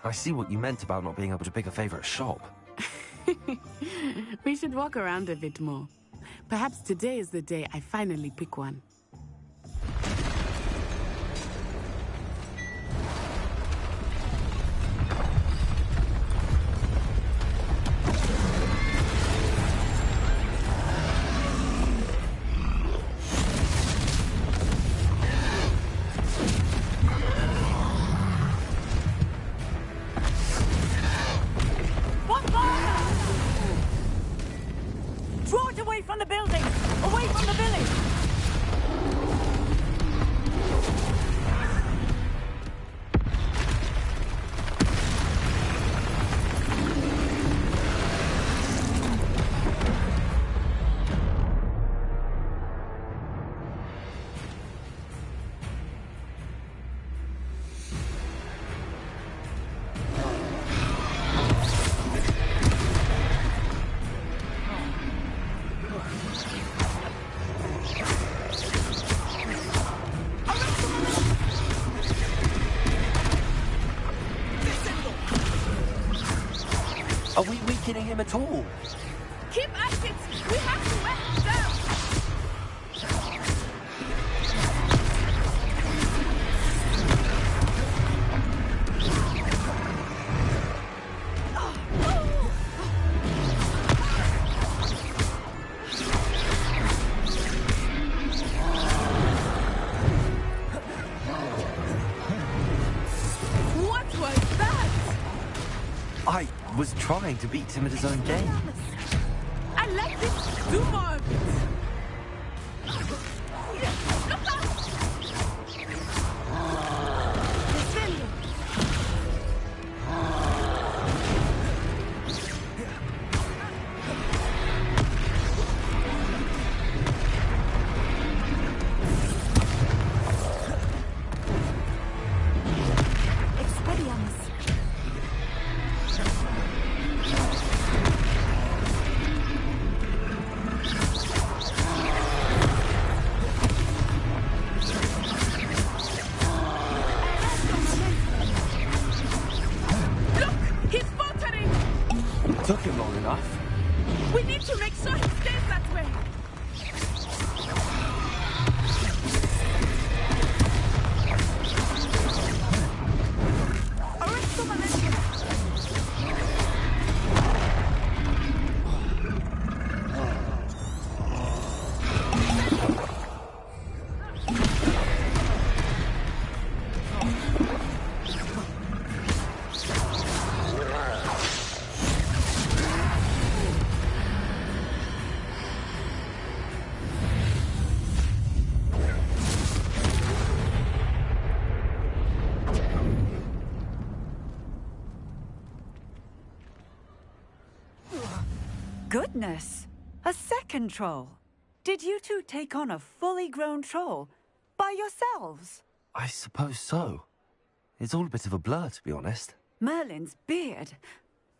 I see what you meant about not being able to pick a favorite shop. We should walk around a bit more. Perhaps today is the day I finally pick one. Draw it away from the building! Away from the village! Are we weakening him at all? Keep at it! We have to wear him down! What was that? I was trying to beat him at his own game. I let him do more of it! Took him long enough. We need to make sure he stays that way! Goodness! A second troll! Did you two take on a fully grown troll? By yourselves? I suppose so. It's all a bit of a blur, to be honest. Merlin's beard.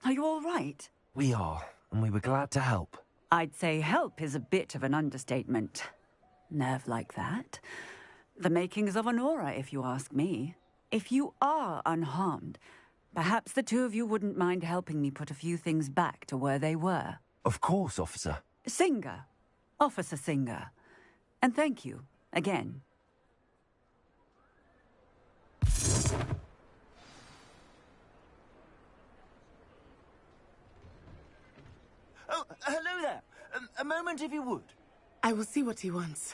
Are you all right? We are, and we were glad to help. I'd say help is a bit of an understatement. Nerve like that. The makings of an aura, if you ask me. If you are unharmed, perhaps the two of you wouldn't mind helping me put a few things back to where they were. Of course, officer. Singer. Officer Singer. And thank you, again. Oh, hello there. A moment, if you would. I will see what he wants.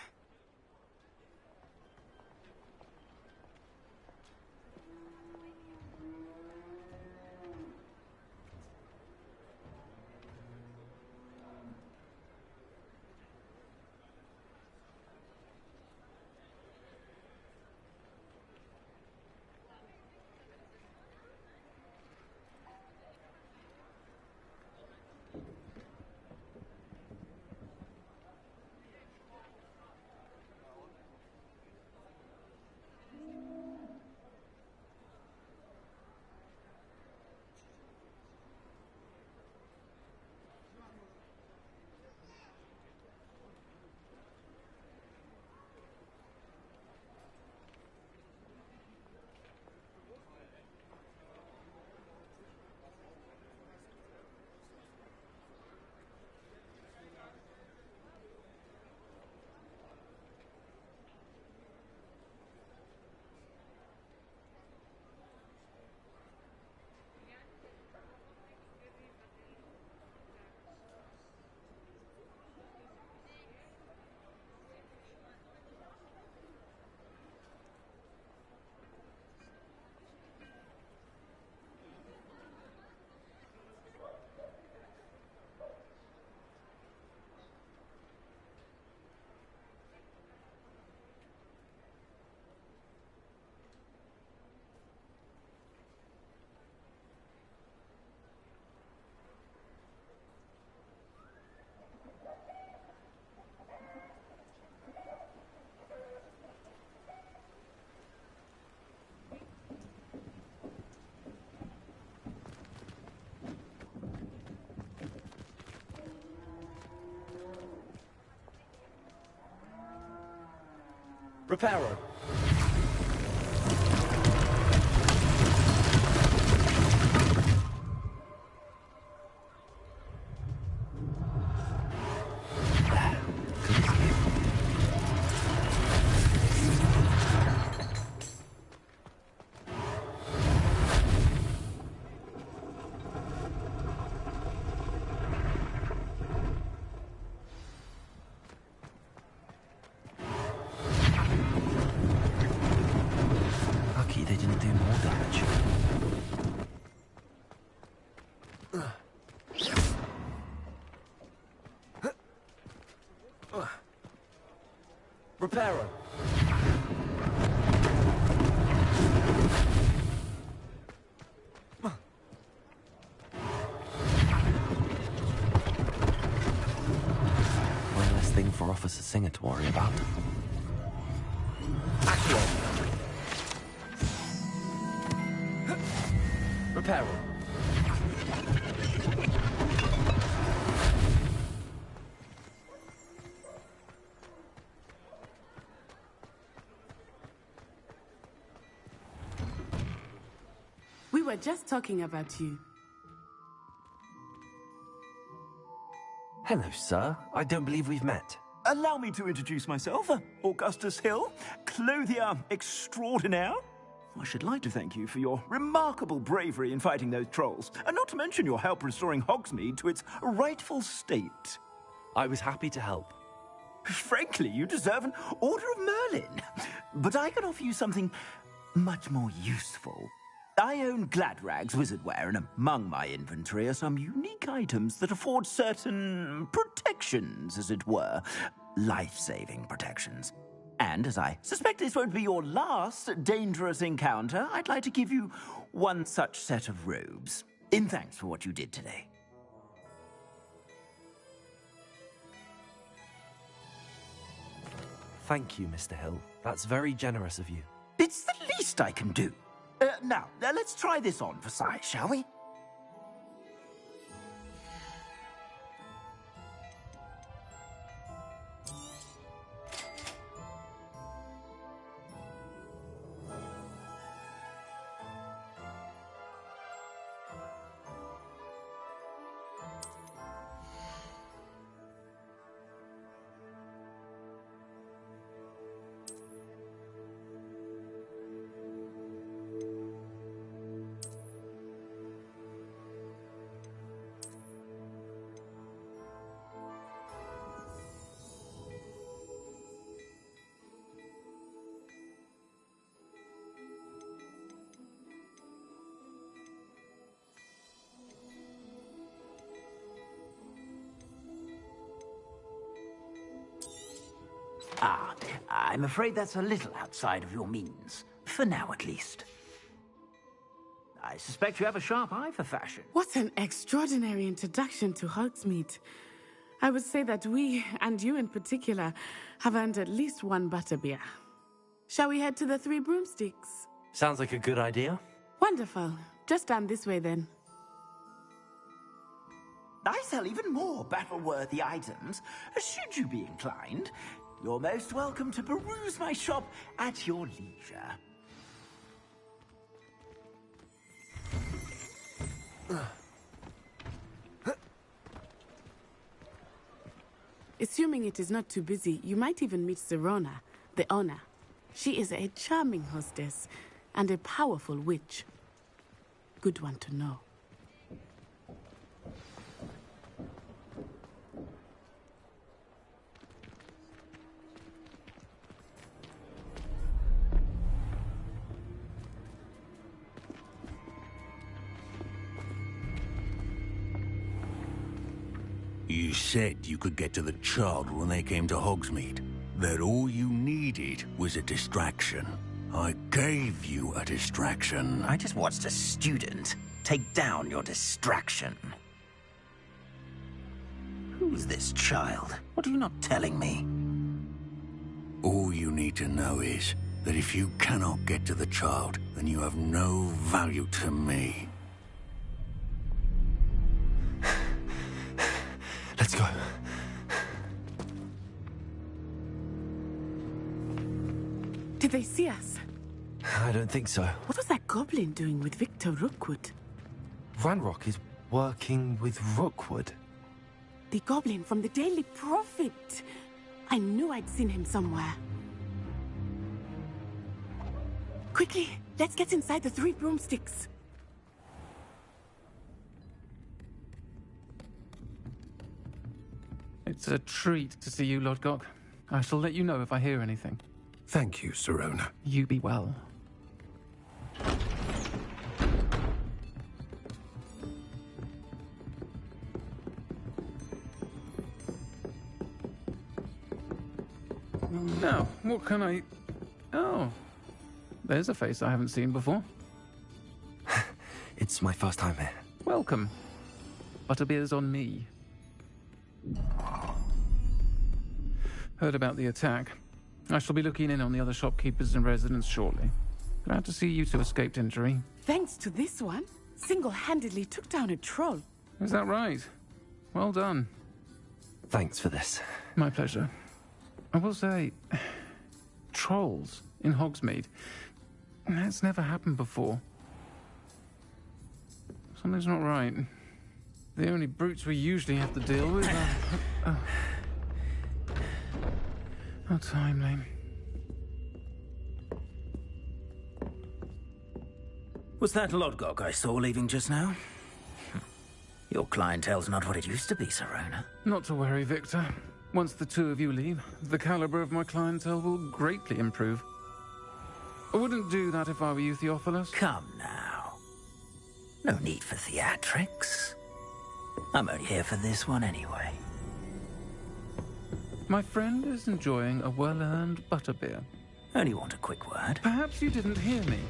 Reparo. Lucky they didn't do more damage. Reparo. One less thing for Officer Singer to worry about. Reparo. We were just talking about you. Hello, sir. I don't believe we've met. Allow me to introduce myself, Augustus Hill, clothier extraordinaire. I should like to thank you for your remarkable bravery in fighting those trolls, and not to mention your help restoring Hogsmeade to its rightful state. I was happy to help. Frankly, you deserve an Order of Merlin. But I can offer you something much more useful. I own Gladrag's wizardware, and among my inventory are some unique items that afford certain protections, as it were. Life-saving protections. And as I suspect this won't be your last dangerous encounter, I'd like to give you one such set of robes, in thanks for what you did today. Thank you, Mr. Hill. That's very generous of you. It's the least I can do. Now, let's try this on for size, shall we? I'm afraid that's a little outside of your means. For now, at least. I suspect you have a sharp eye for fashion. What an extraordinary introduction to Hogsmeade. I would say that we, and you in particular, have earned at least one butterbeer. Shall we head to the Three Broomsticks? Sounds like a good idea. Wonderful. Just down this way, then. I sell even more battle-worthy items, should you be inclined. You're most welcome to peruse my shop at your leisure. Assuming it is not too busy, you might even meet Sirona, the owner. She is a charming hostess and a powerful witch. Good one to know. You said you could get to the child when they came to Hogsmeade. That all you needed was a distraction. I gave you a distraction. I just watched a student take down your distraction. Who's this child? What are you not telling me? All you need to know is that if you cannot get to the child, then you have no value to me. Let's go. see us? I don't think so. What was that goblin doing with Victor Rookwood? Ranrock is working with Rookwood. The goblin from the Daily Prophet. I knew I'd seen him somewhere. Quickly, let's get inside the Three Broomsticks. It's a treat to see you, Lodgok. I shall let you know if I hear anything. Thank you, Sirona. You be well. Now, what can I... Oh, there's a face I haven't seen before. It's my first time here. Welcome. Butterbeer's on me. Heard about the attack. I shall be looking in on the other shopkeepers and residents shortly. Glad to see you two escaped injury. Thanks to this one, single-handedly took down a troll. Is that right? Well done. Thanks for this. My pleasure. I will say, trolls in Hogsmeade. That's never happened before. Something's not right. The only brutes we usually have to deal with are... How timely. Was that Lodgok I saw leaving just now? Your clientele's not what it used to be, Sirona. Not to worry, Victor. Once the two of you leave, the caliber of my clientele will greatly improve. I wouldn't do that if I were you, Theophilus. Come now. No need for theatrics. I'm only here for this one anyway. My friend is enjoying a well-earned butterbeer. Only want a quick word. Perhaps you didn't hear me.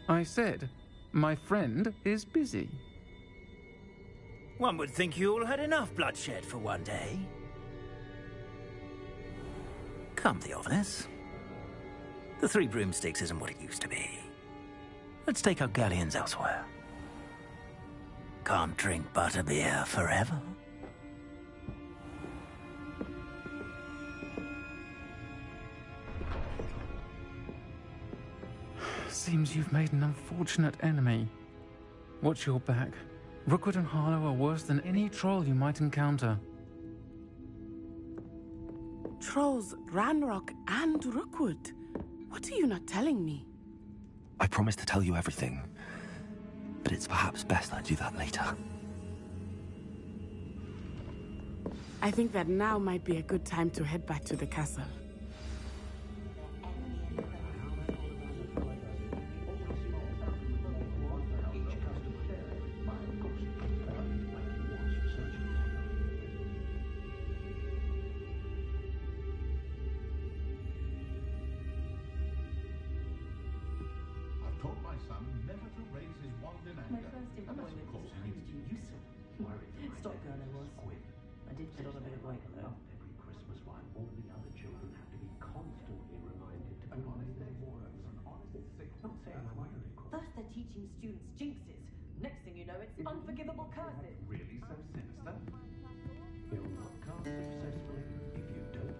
I said, my friend is busy. One would think you all had enough bloodshed for one day. Come, Theophilus. The Three Broomsticks isn't what it used to be. Let's take our galleons elsewhere. Can't drink butterbeer forever. Seems you've made an unfortunate enemy. Watch your back. Rookwood and Harlow are worse than any troll you might encounter. Trolls, Ranrock, and Rookwood. What are you not telling me? I promised to tell you everything, but it's perhaps best I do that later. I think that now might be a good time to head back to the castle. First they're teaching students jinxes. Next thing you know, it's unforgivable curses. Really so sinister? You'll not cast successfully if you don't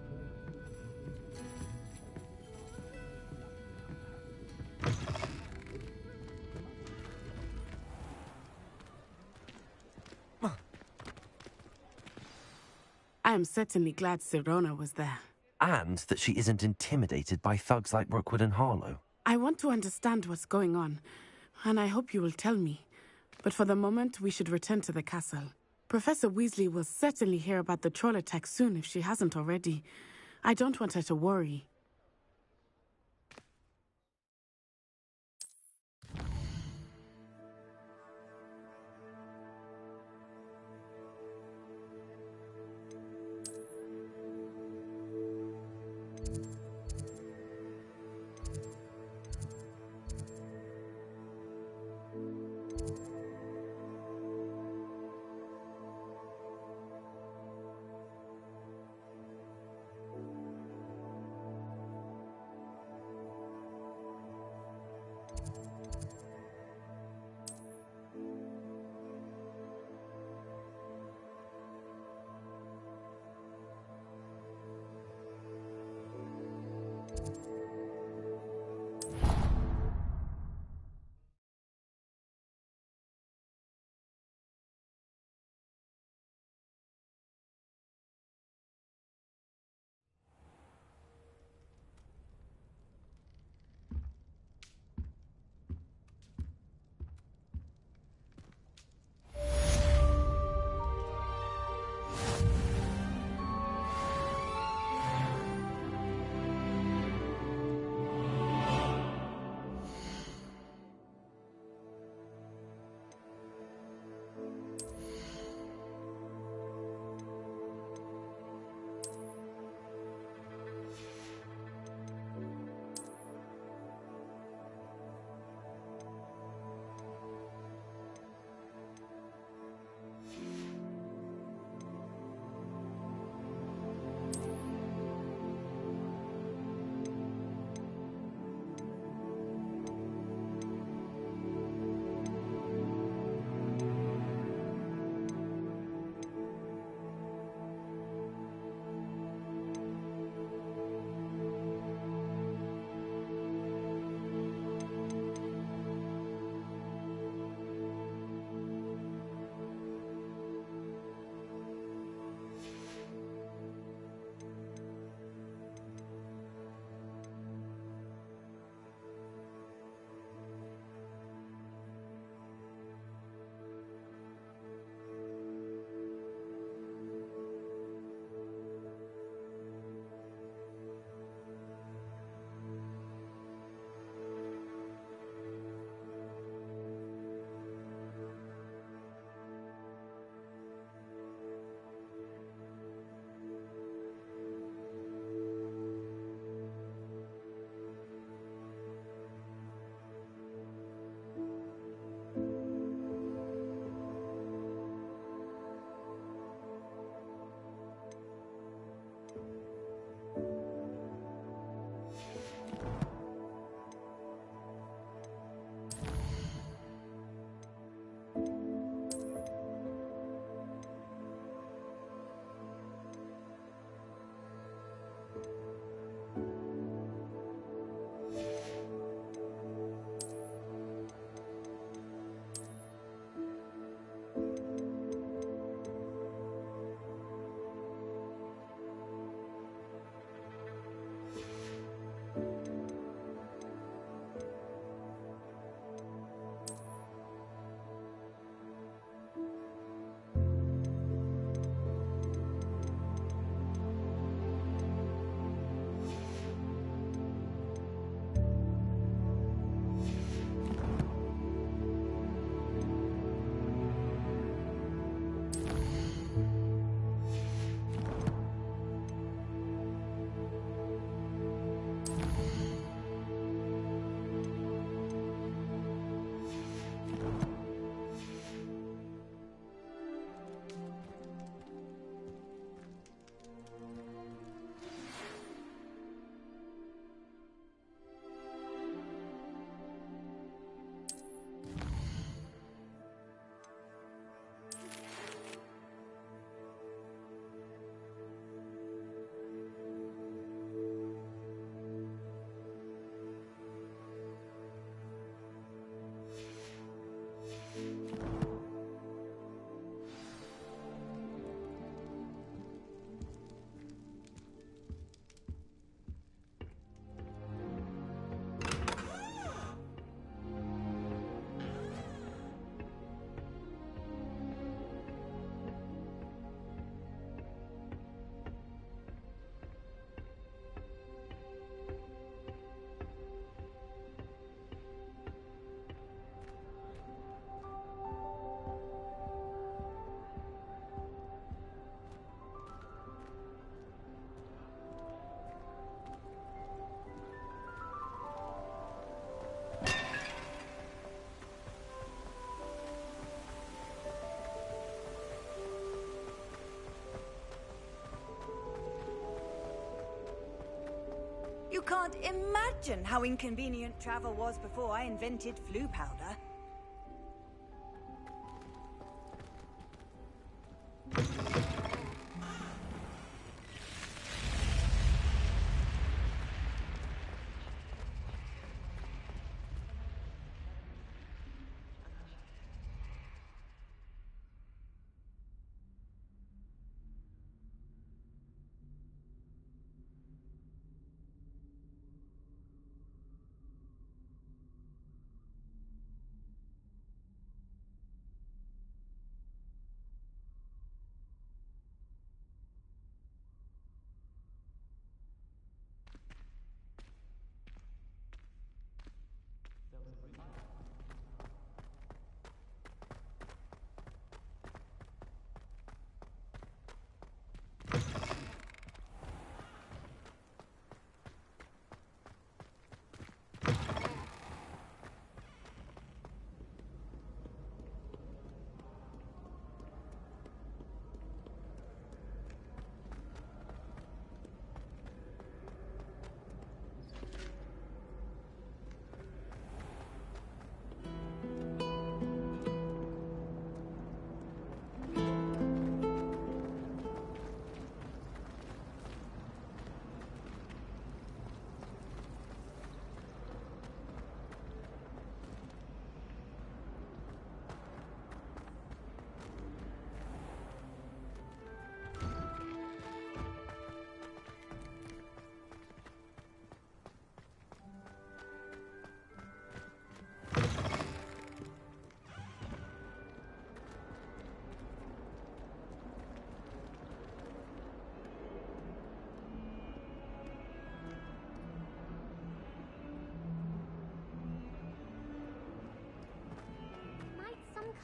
I am certainly glad Sirona was there. And that she isn't intimidated by thugs like Rookwood and Harlow. I want to understand what's going on, and I hope you will tell me. But for the moment, we should return to the castle. Professor Weasley will certainly hear about the troll attack soon if she hasn't already. I don't want her to worry. can't imagine how inconvenient travel was before I invented flu powder.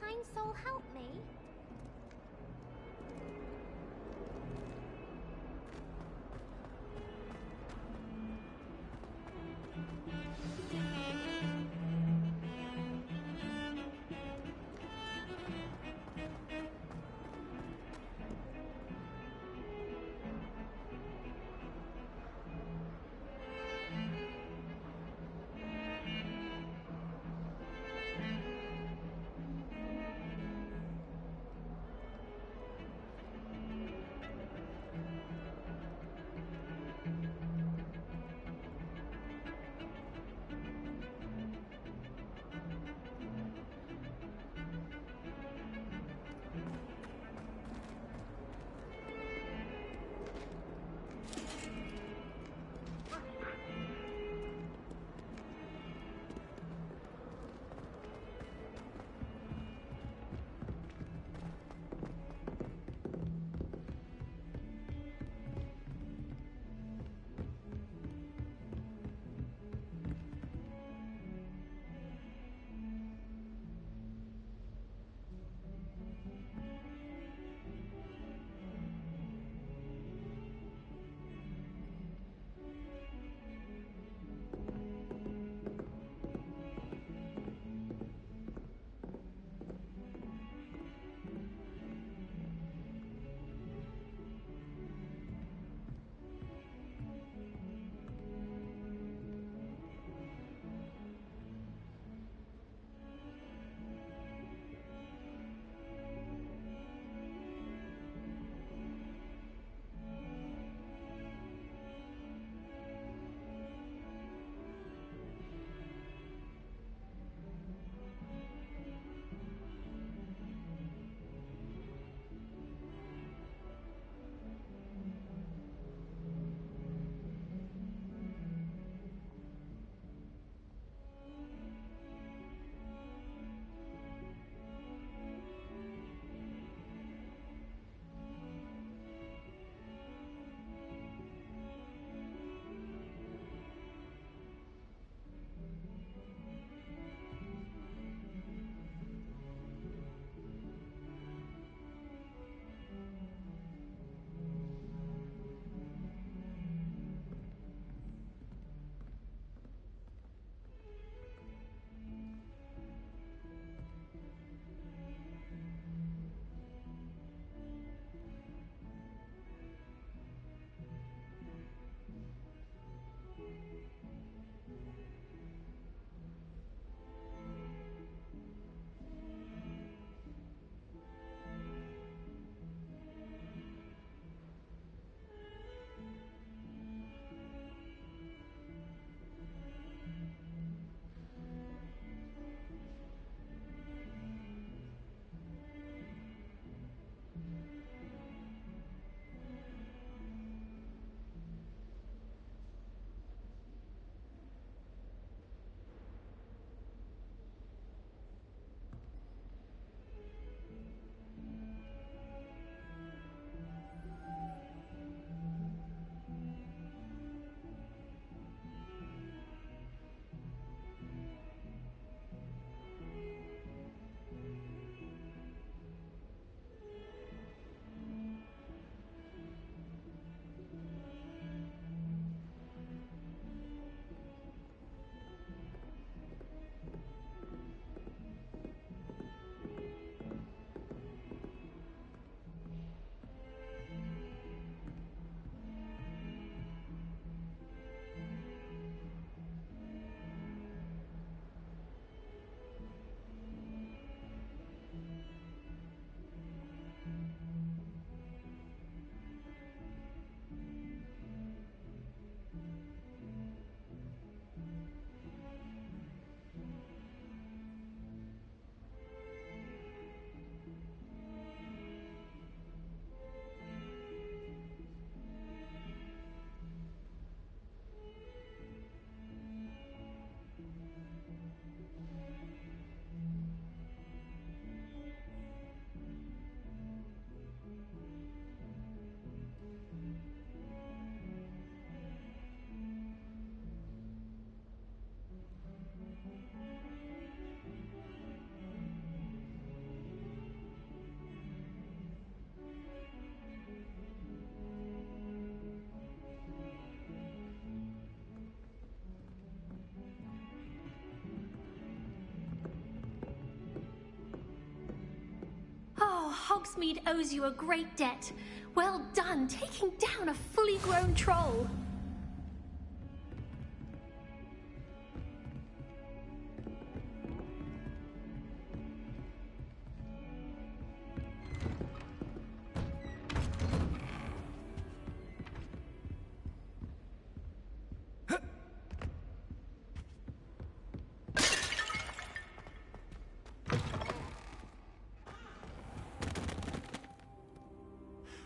Kind soul help me? Hogsmeade owes you a great debt. Well done, taking down a fully grown troll.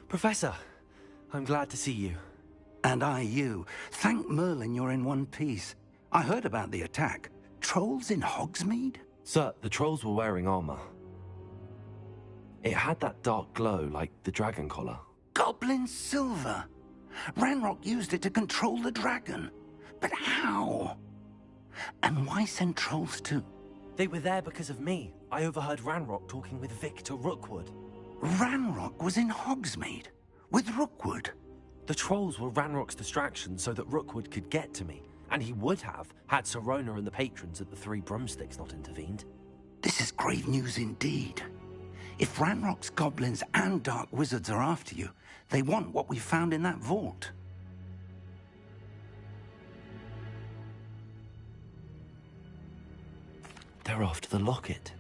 Professor, I'm glad to see you. And I you. Thank Merlin you're in one piece. I heard about the attack. Trolls in Hogsmeade? Sir, the trolls were wearing armor. It had that dark glow like the dragon collar. Goblin silver! Ranrock used it to control the dragon. But how? And why send trolls too? They were there because of me. I overheard Ranrock talking with Victor Rookwood. Ranrock was in Hogsmeade? With Rookwood? The trolls were Ranrock's distraction so that Rookwood could get to me. And he would have, had Sirona and the patrons at the Three Broomsticks not intervened. This is grave news indeed. If Ranrock's goblins and dark wizards are after you, they want what we found in that vault. They're after the locket.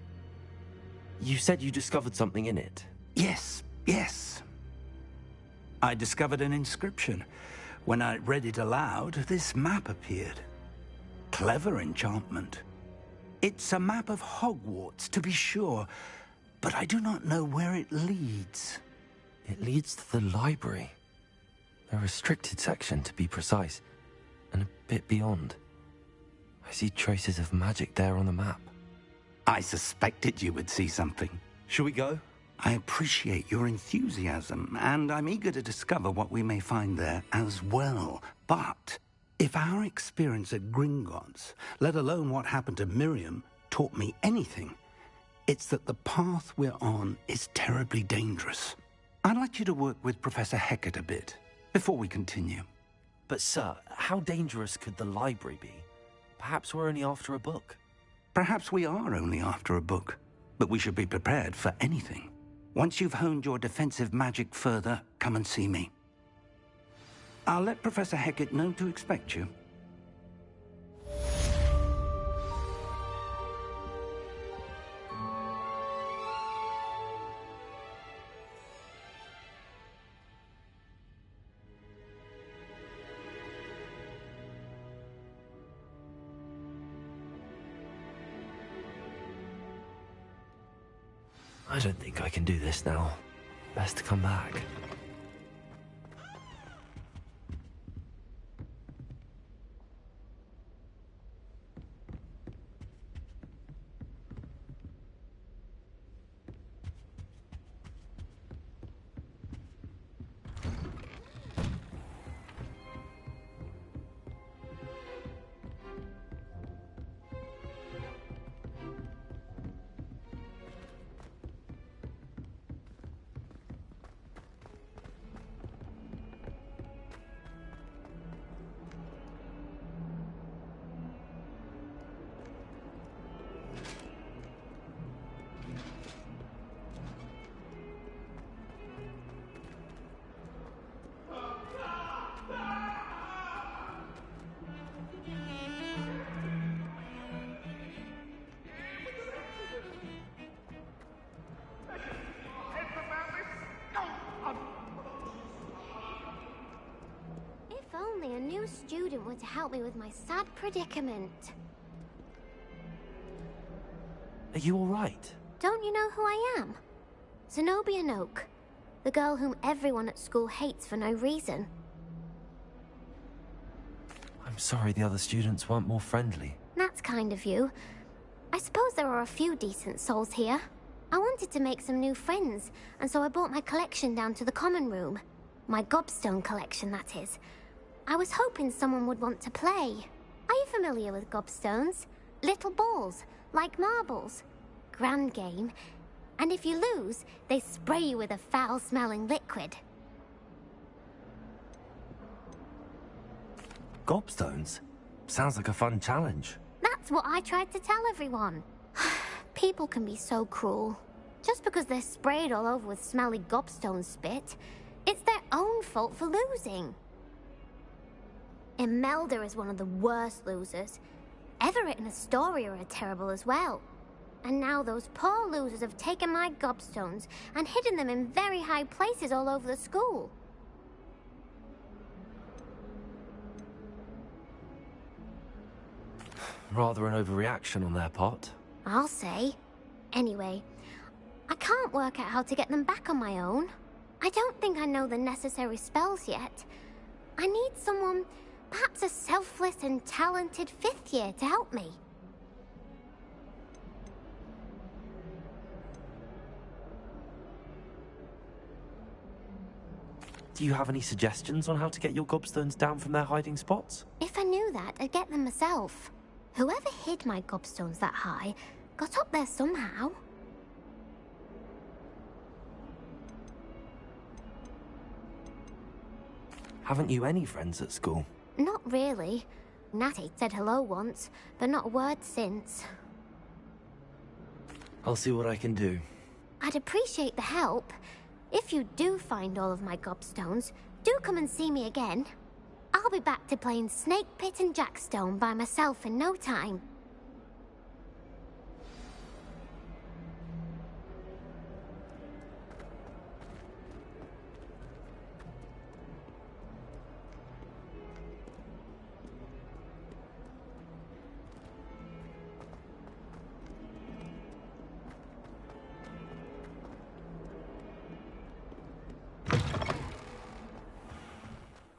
You said you discovered something in it. Yes, yes. I discovered an inscription. When I read it aloud, this map appeared. Clever enchantment. It's a map of Hogwarts, to be sure, but I do not know where it leads. It leads to the library. A restricted section, to be precise, and a bit beyond. I see traces of magic there on the map. I suspected you would see something. Shall we go? I appreciate your enthusiasm, and I'm eager to discover what we may find there as well. But if our experience at Gringotts, let alone what happened to Miriam, taught me anything, it's that the path we're on is terribly dangerous. I'd like you to work with Professor Hecat a bit before we continue. But sir, how dangerous could the library be? Perhaps we're only after a book. Perhaps we are only after a book, but we should be prepared for anything. Once you've honed your defensive magic further, come and see me. I'll let Professor Hecat know to expect you. I don't think I can do this now. Best to come back. A new student were to help me with my sad predicament. Are you all right? Don't you know who I am? Zenobia Noak, the girl whom everyone at school hates for no reason. I'm sorry the other students weren't more friendly. That's kind of you. I suppose there are a few decent souls here. I wanted to make some new friends, and so I brought my collection down to the common room. My gobstone collection, that is. I was hoping someone would want to play. Are you familiar with gobstones? Little balls, like marbles. Grand game. And if you lose, they spray you with a foul-smelling liquid. Gobstones? Sounds like a fun challenge. That's what I tried to tell everyone. People can be so cruel. Just because they're sprayed all over with smelly gobstone spit, it's their own fault for losing. Imelda is one of the worst losers. Everett and Astoria are terrible as well. And now those poor losers have taken my gobstones and hidden them in very high places all over the school. Rather an overreaction on their part. I'll say. Anyway, I can't work out how to get them back on my own. I don't think I know the necessary spells yet. I need someone, perhaps a selfless and talented 5th year to help me. Do you have any suggestions on how to get your gobstones down from their hiding spots? If I knew that, I'd get them myself. Whoever hid my gobstones that high got up there somehow. Haven't you any friends at school? Not really. Natty said hello once, but not a word since. I'll see what I can do. I'd appreciate the help. If you do find all of my gobstones, do come and see me again. I'll be back to playing Snake Pit and Jackstone by myself in no time.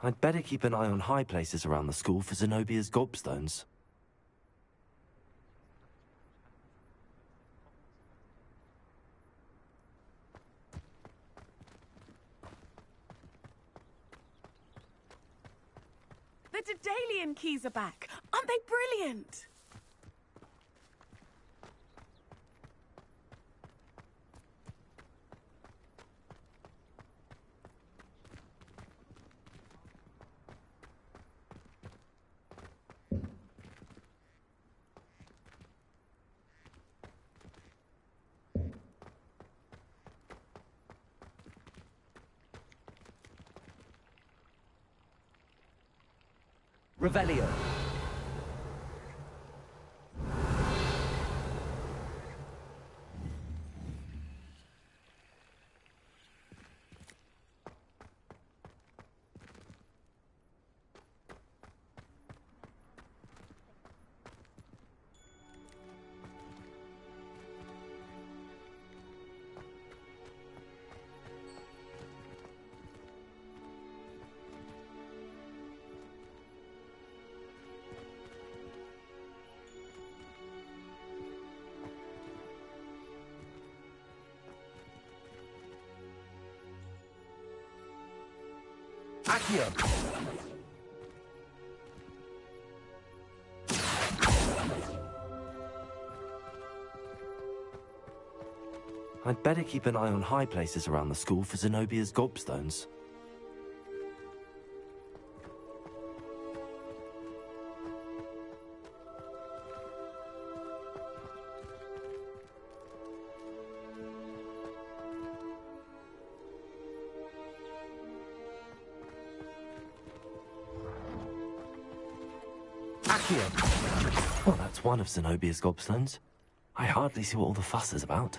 I'd better keep an eye on high places around the school for Zenobia's gobstones. The Daedalian keys are back. Aren't they brilliant? Revelio. Accio. I'd better keep an eye on high places around the school for Zenobia's gobstones. Well, that's one of Zenobia's gobstones. I hardly see what all the fuss is about.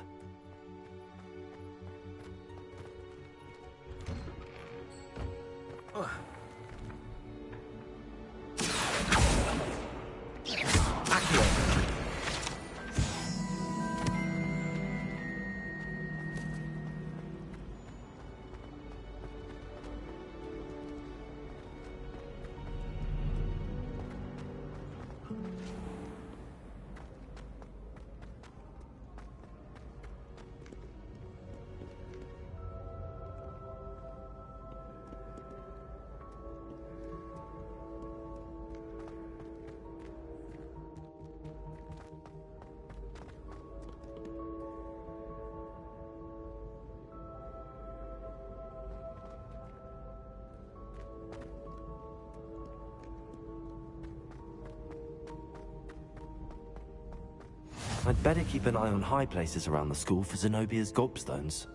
I'd better keep an eye on high places around the school for Zenobia's gobstones.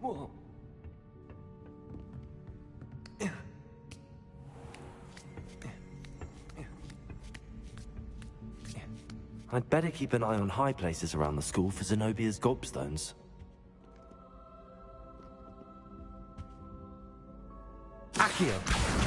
Whoa. I'd better keep an eye on high places around the school for Zenobia's gobstones. Accio!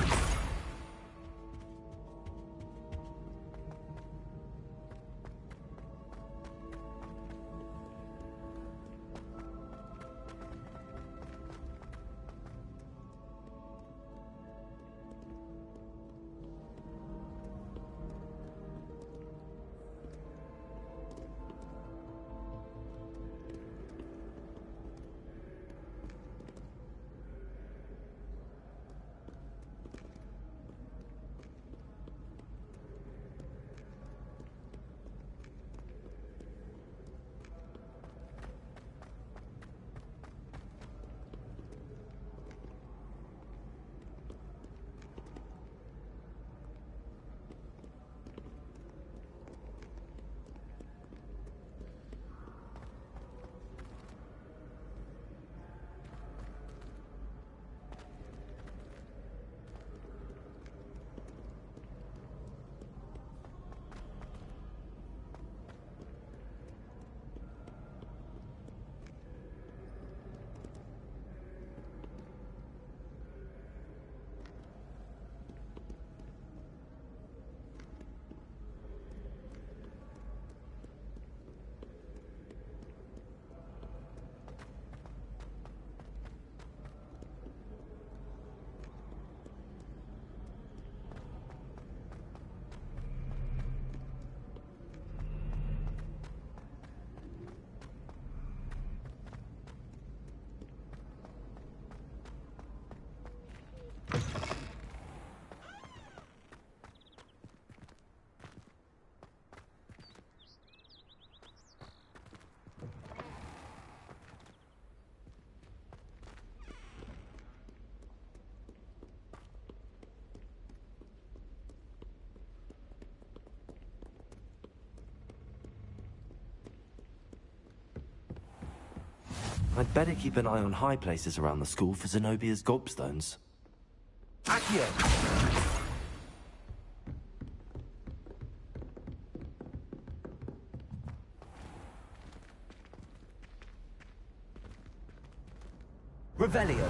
I'd better keep an eye on high places around the school for Zenobia's gobstones. Accio! Revelio.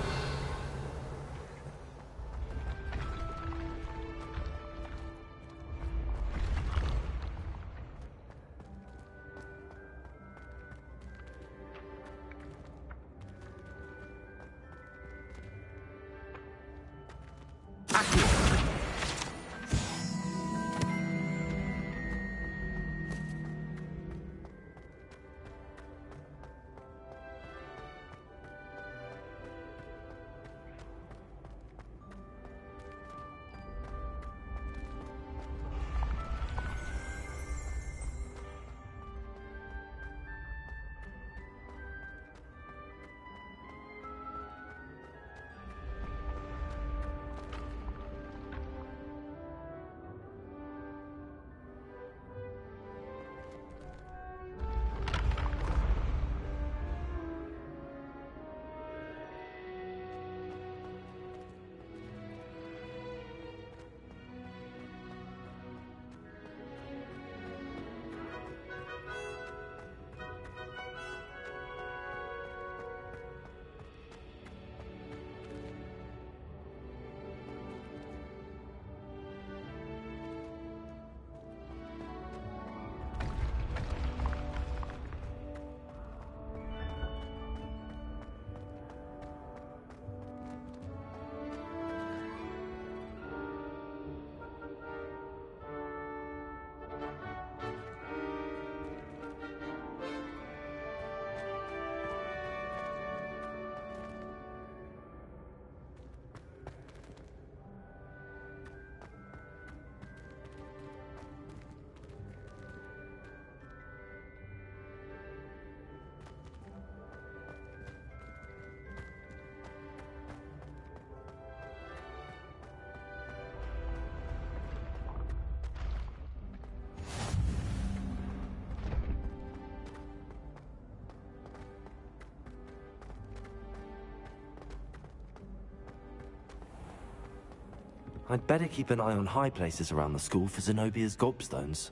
I'd better keep an eye on high places around the school for Zenobia's gobstones.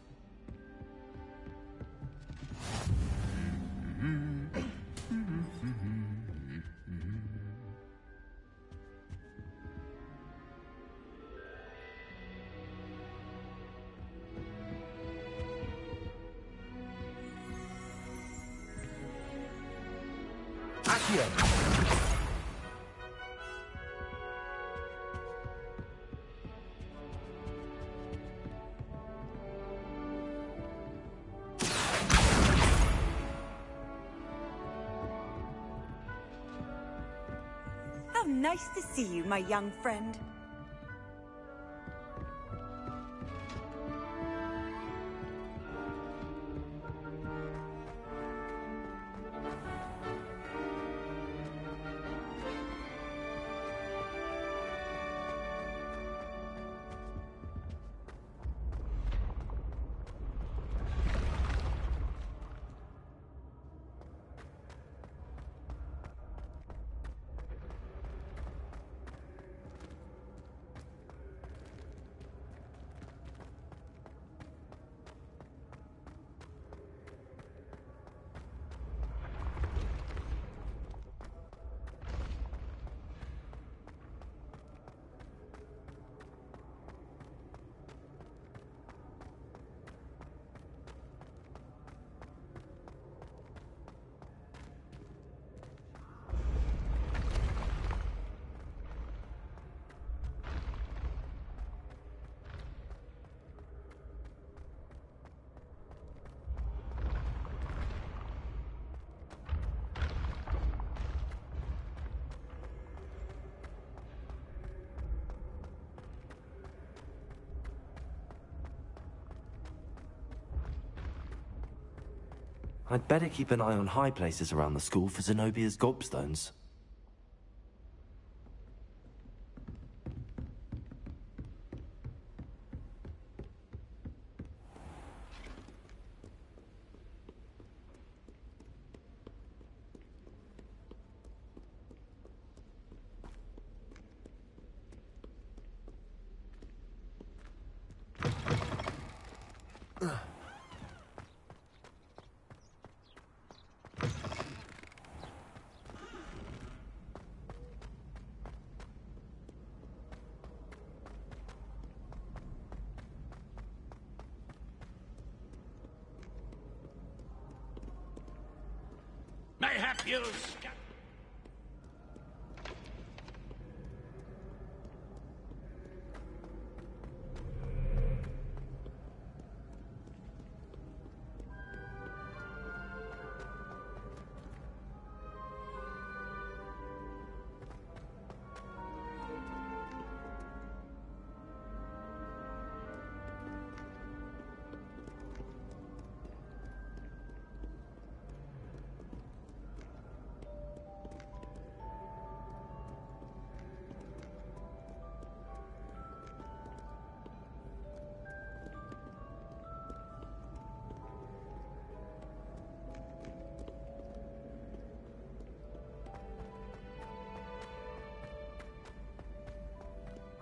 How nice to see you, my young friend. I'd better keep an eye on high places around the school for Zenobia's gobstones. Mayhap you...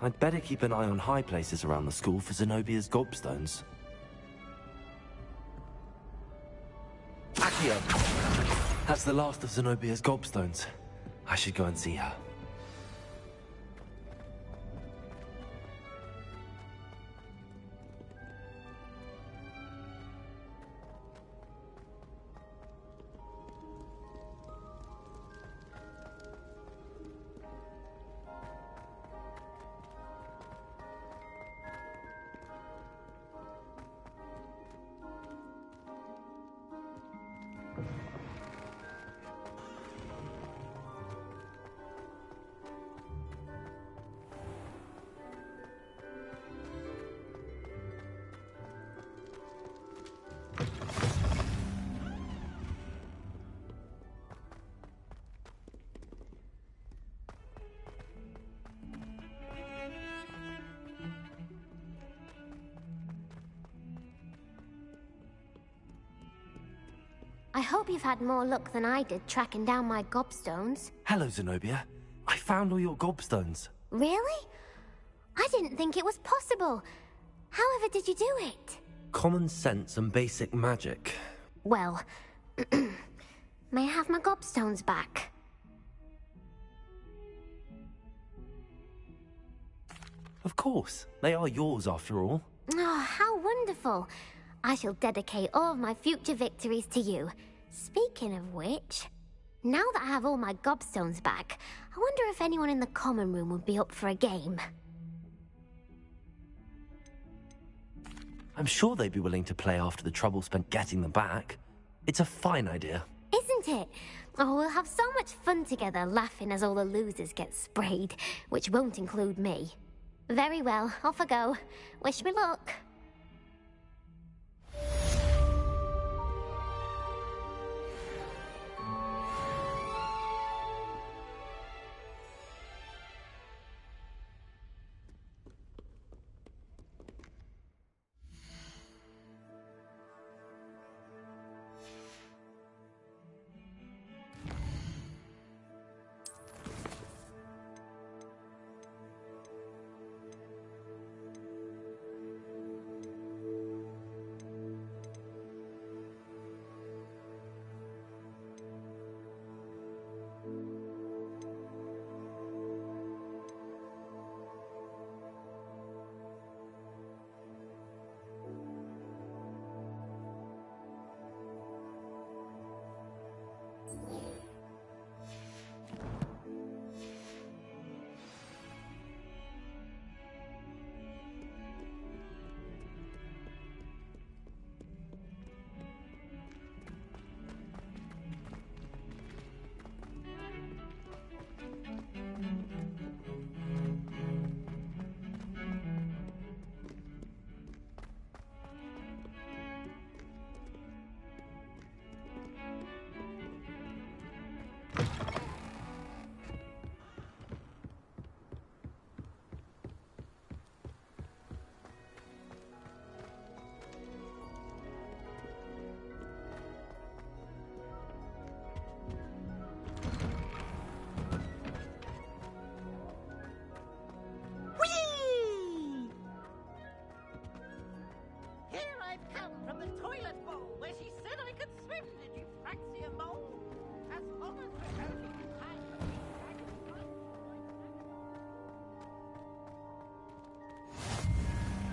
I'd better keep an eye on high places around the school for Zenobia's gobstones. Accio! That's the last of Zenobia's gobstones. I should go and see her. I hope you've had more luck than I did tracking down my gobstones. Hello, Zenobia. I found all your gobstones. Really? I didn't think it was possible. However did you do it? Common sense and basic magic. Well, may I have my gobstones back? Of course. They are yours after all. Oh, how wonderful. I shall dedicate all of my future victories to you. Speaking of which, now that I have all my gobstones back, I wonder if anyone in the common room would be up for a game. I'm sure they'd be willing to play after the trouble spent getting them back. It's a fine idea. Isn't it? Oh, we'll have so much fun together, laughing as all the losers get sprayed, which won't include me. Very well, off I go. Wish me luck.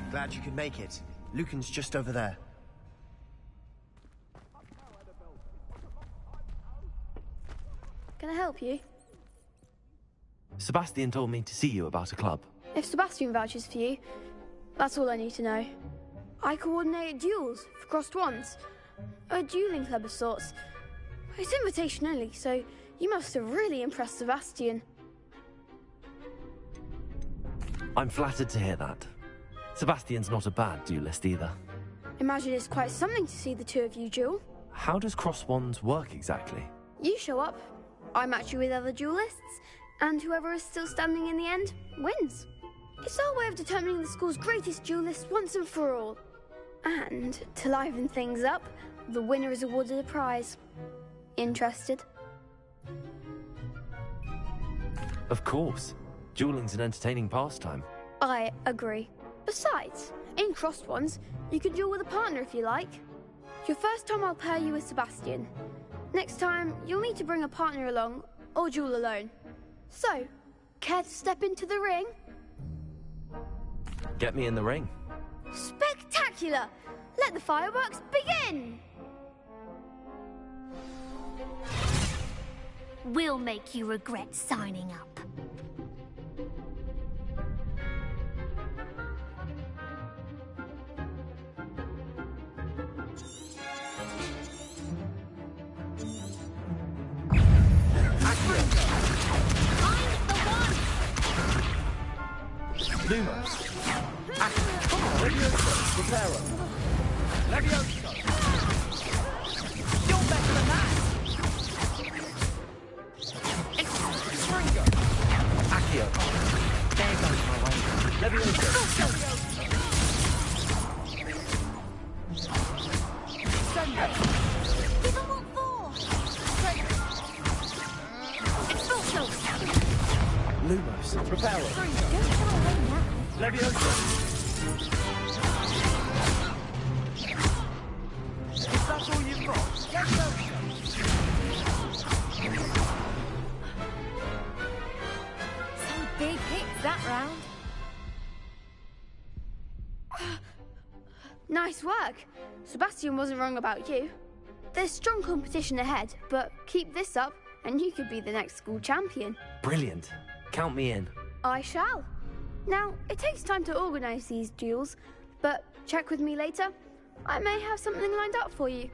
Glad you could make it. Lucan's just over there. Can I help you? Sebastian told me to see you about a club. If Sebastian vouches for you, that's all I need to know. I coordinate duels for crossed wands. A dueling club of sorts. It's invitation only, so you must have really impressed Sebastian. I'm flattered to hear that. Sebastian's not a bad duelist either. Imagine it's quite something to see the two of you duel. How does cross wands work exactly? You show up, I match you with other duelists, and whoever is still standing in the end wins. It's our way of determining the school's greatest duelist once and for all. And to liven things up, the winner is awarded a prize. Interested? Of course. Dueling's an entertaining pastime. I agree. Besides, in crossed ones, you can duel with a partner if you like. Your first time I'll pair you with Sebastian. Next time, you'll need to bring a partner along, or duel alone. So, care to step into the ring? Get me in the ring. Spectacular! Let the fireworks begin! We'll make you regret signing up. Lumos. Levioso. Preparo. Levioso. You're better than that. Stringo. Accio. There goes my way. Levioso. Sendo. Give them what for? Expulso. Lumos. Preparo. Don't go away now. Leviosa! Is that all you've got? Leviosa! Some big hits that round. Nice work. Sebastian wasn't wrong about you. There's strong competition ahead, but keep this up and you could be the next school champion. Brilliant. Count me in. I shall. Now, it takes time to organise these duels, but check with me later. I may have something lined up for you.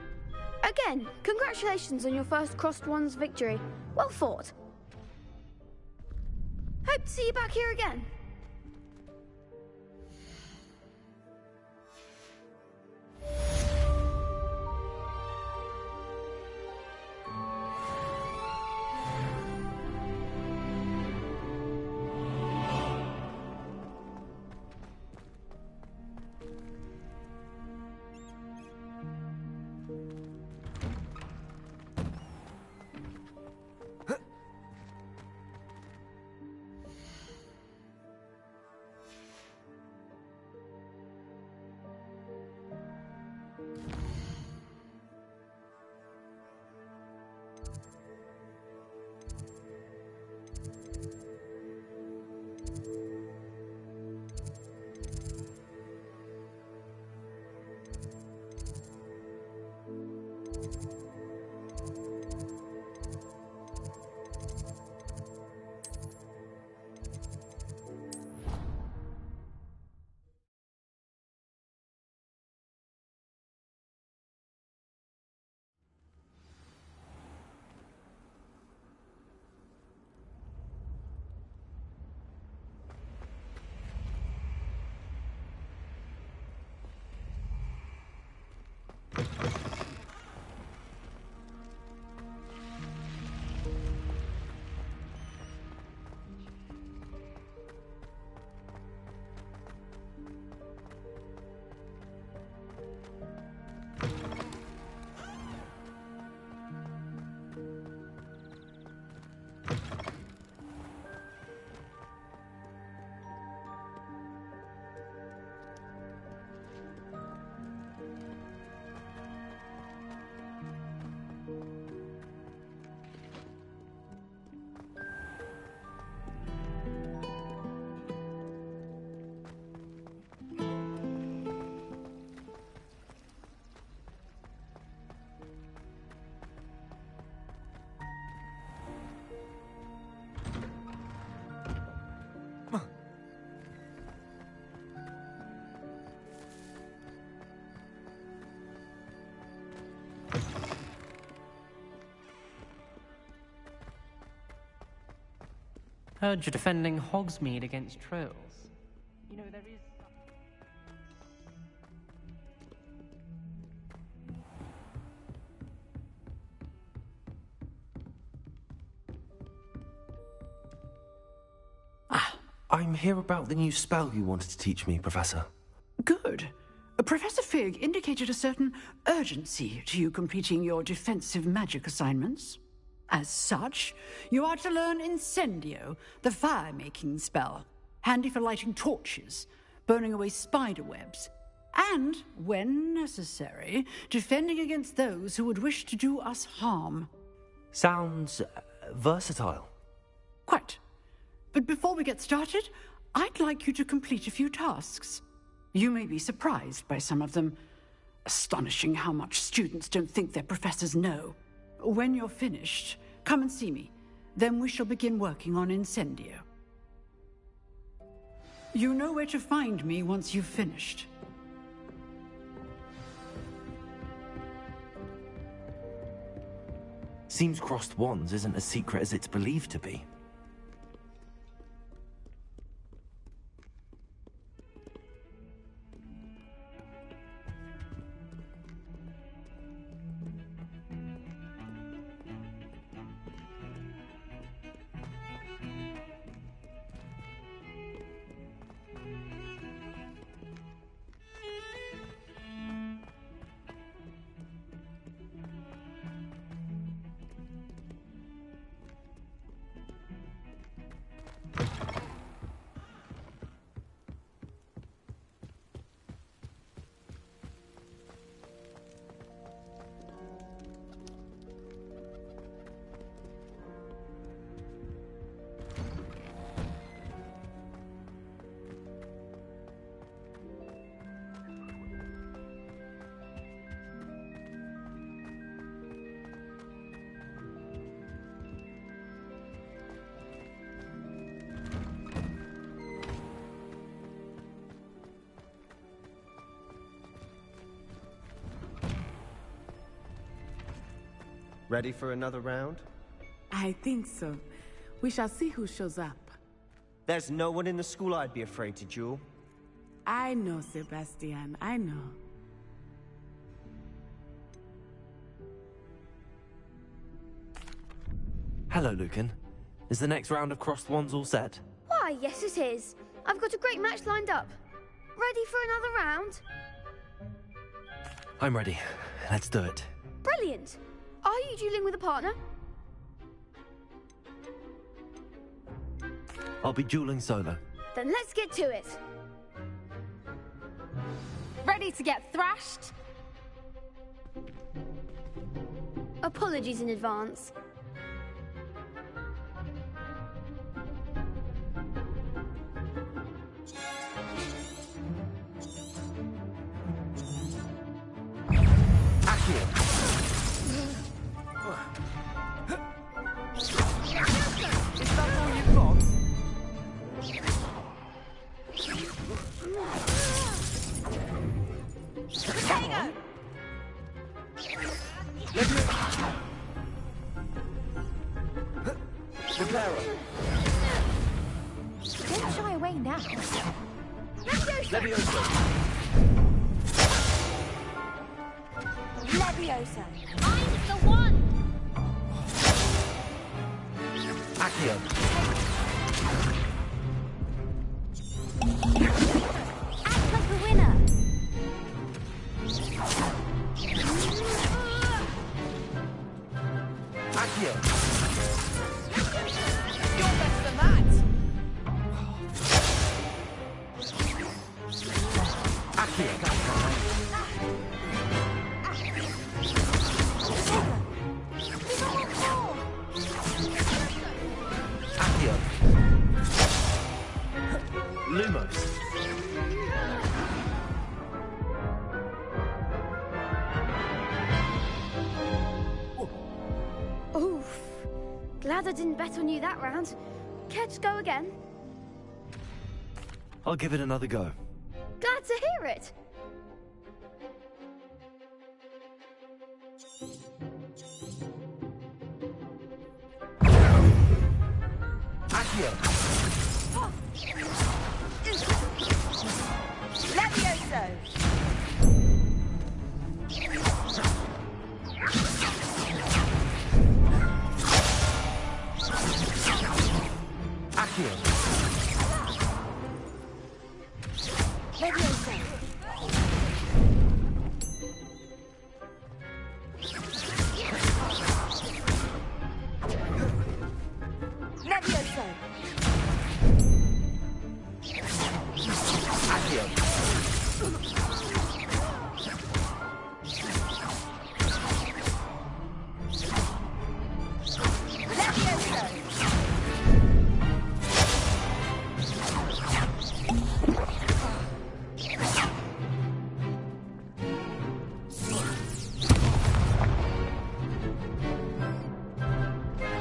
Again, congratulations on your first Crossed Wands victory. Well fought. Hope to see you back here again. Heard you're defending Hogsmeade against trolls. You know, there is... I'm here about the new spell you wanted to teach me, Professor. Good. Professor Fig indicated a certain urgency to you completing your defensive magic assignments. As such, you are to learn Incendio, the fire-making spell, handy for lighting torches, burning away spider webs, and, when necessary, defending against those who would wish to do us harm. Sounds versatile. Quite. But before we get started, I'd like you to complete a few tasks. You may be surprised by some of them. Astonishing how much students don't think their professors know. When you're finished, come and see me. Then we shall begin working on Incendio. You know where to find me once you've finished. Seems Crossed Wands isn't as secret as it's believed to be. Ready for another round? I think so. We shall see who shows up. There's no one in the school I'd be afraid to duel. I know, Sebastian. I know. Hello, Lucan. Is the next round of Crossed Wands all set? Why, yes it is. I've got a great match lined up. Ready for another round? I'm ready. Let's do it. Brilliant. Are you dueling with a partner? I'll be dueling solo. Then let's get to it. Ready to get thrashed? Apologies in advance. Don't shy away now. Leviosa! Leviosa! I'm the one! Accio. Act like a winner! Accio. You're better than that! Accio. Lumos. Oof. Glad I didn't bet on you that round. Care to go again? I'll give it another go. Glad to hear it. Accio. Levioso! Accio. Levioso! Levioso! Accio.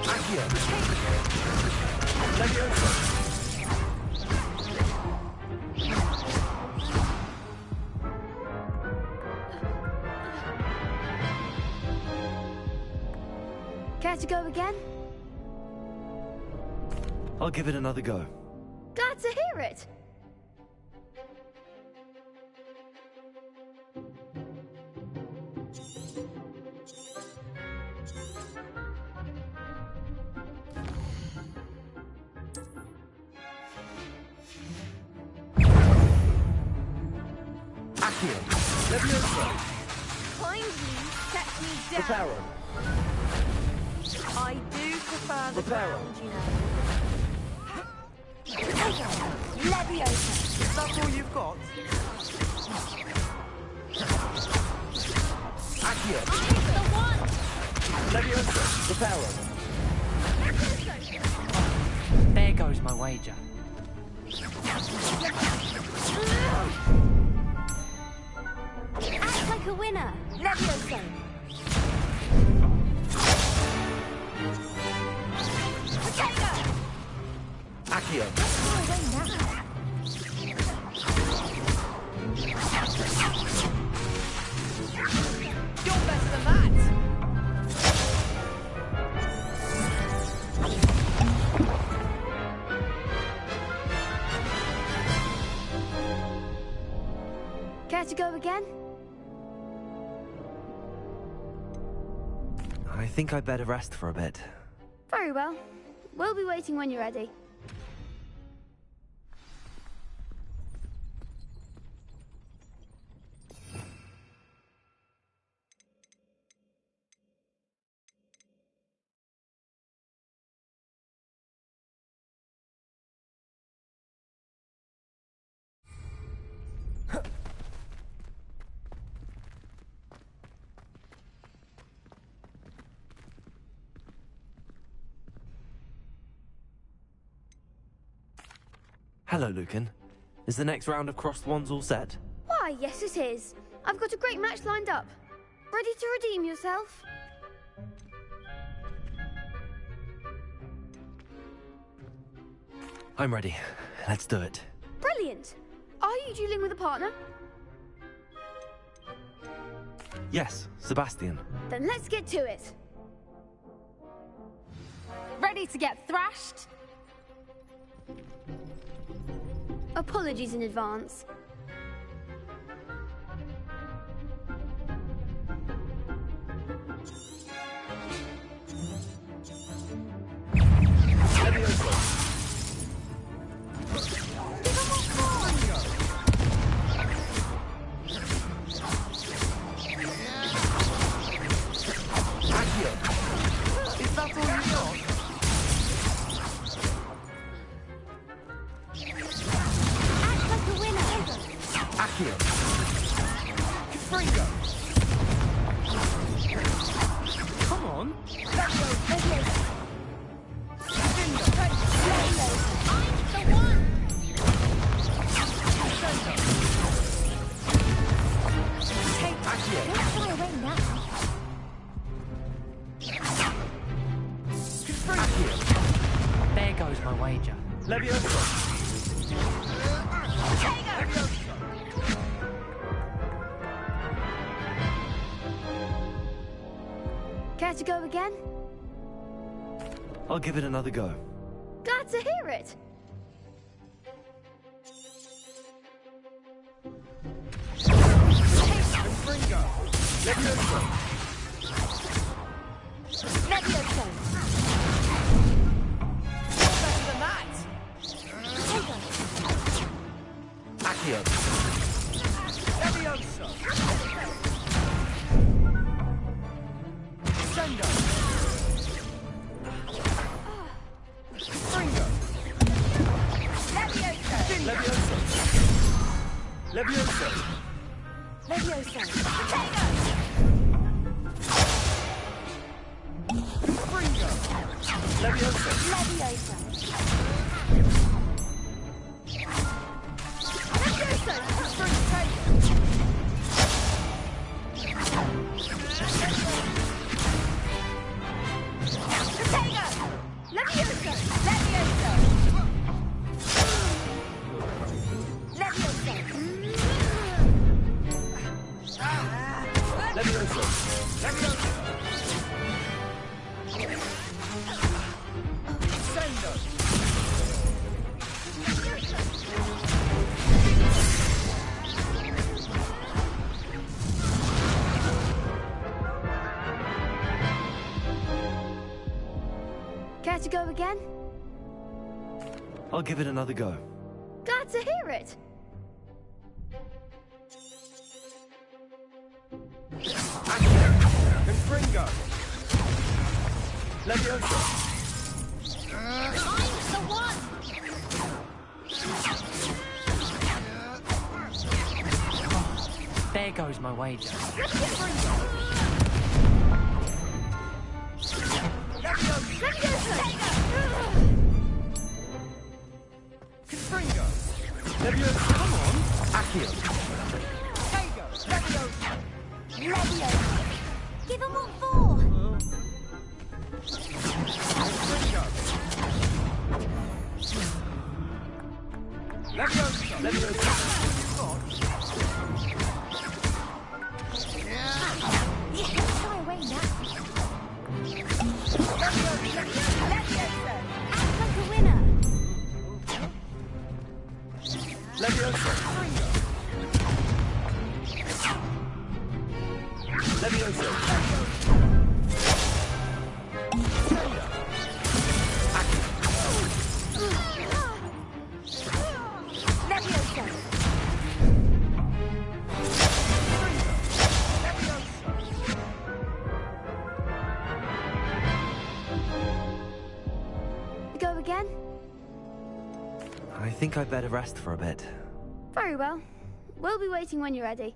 Accio. Levioso. Care to go again? I'll give it another go. Glad to hear it. Accio. Levioso. Kindly set me down. Reparo. I do prefer the Reparo. ground, you know. Leviosa! That's all you've got? Accio. I'm the one! Levioso. Reparo. There goes my wager. Act like a winner! Levioso! Potato! Accio. Far away now. You're better than that! Care to go again? I think I'd better rest for a bit. Very well. We'll be waiting when you're ready. Hello, Lucan. Is the next round of Crossed Wands all set? Why, yes it is. I've got a great match lined up. Ready to redeem yourself? I'm ready. Let's do it. Brilliant. Are you dueling with a partner? Yes, Sebastian. Then let's get to it. Ready to get thrashed? Apologies in advance. There goes my wager. Care to go again? I'll give it another go. Glad to hear it. Levioso! Better than that! Accio! Levioso! Sendo! Fringo! Levioso! Levioso! Levioso! Fringo! Levioso! Levioso! Care to go again? I'll give it another go. Glad to hear it. Confringo! Levioso! I'm the one! There goes my wager. Confringo! Levioso! Come on! Accio! Tego! Levioso! Levioso! Give him what for! Confringo! Levioso! Levioso! Try away now. Levioso! Act like a winner! Levioso! again? I think I'd better rest for a bit. Very well. We'll be waiting when you're ready.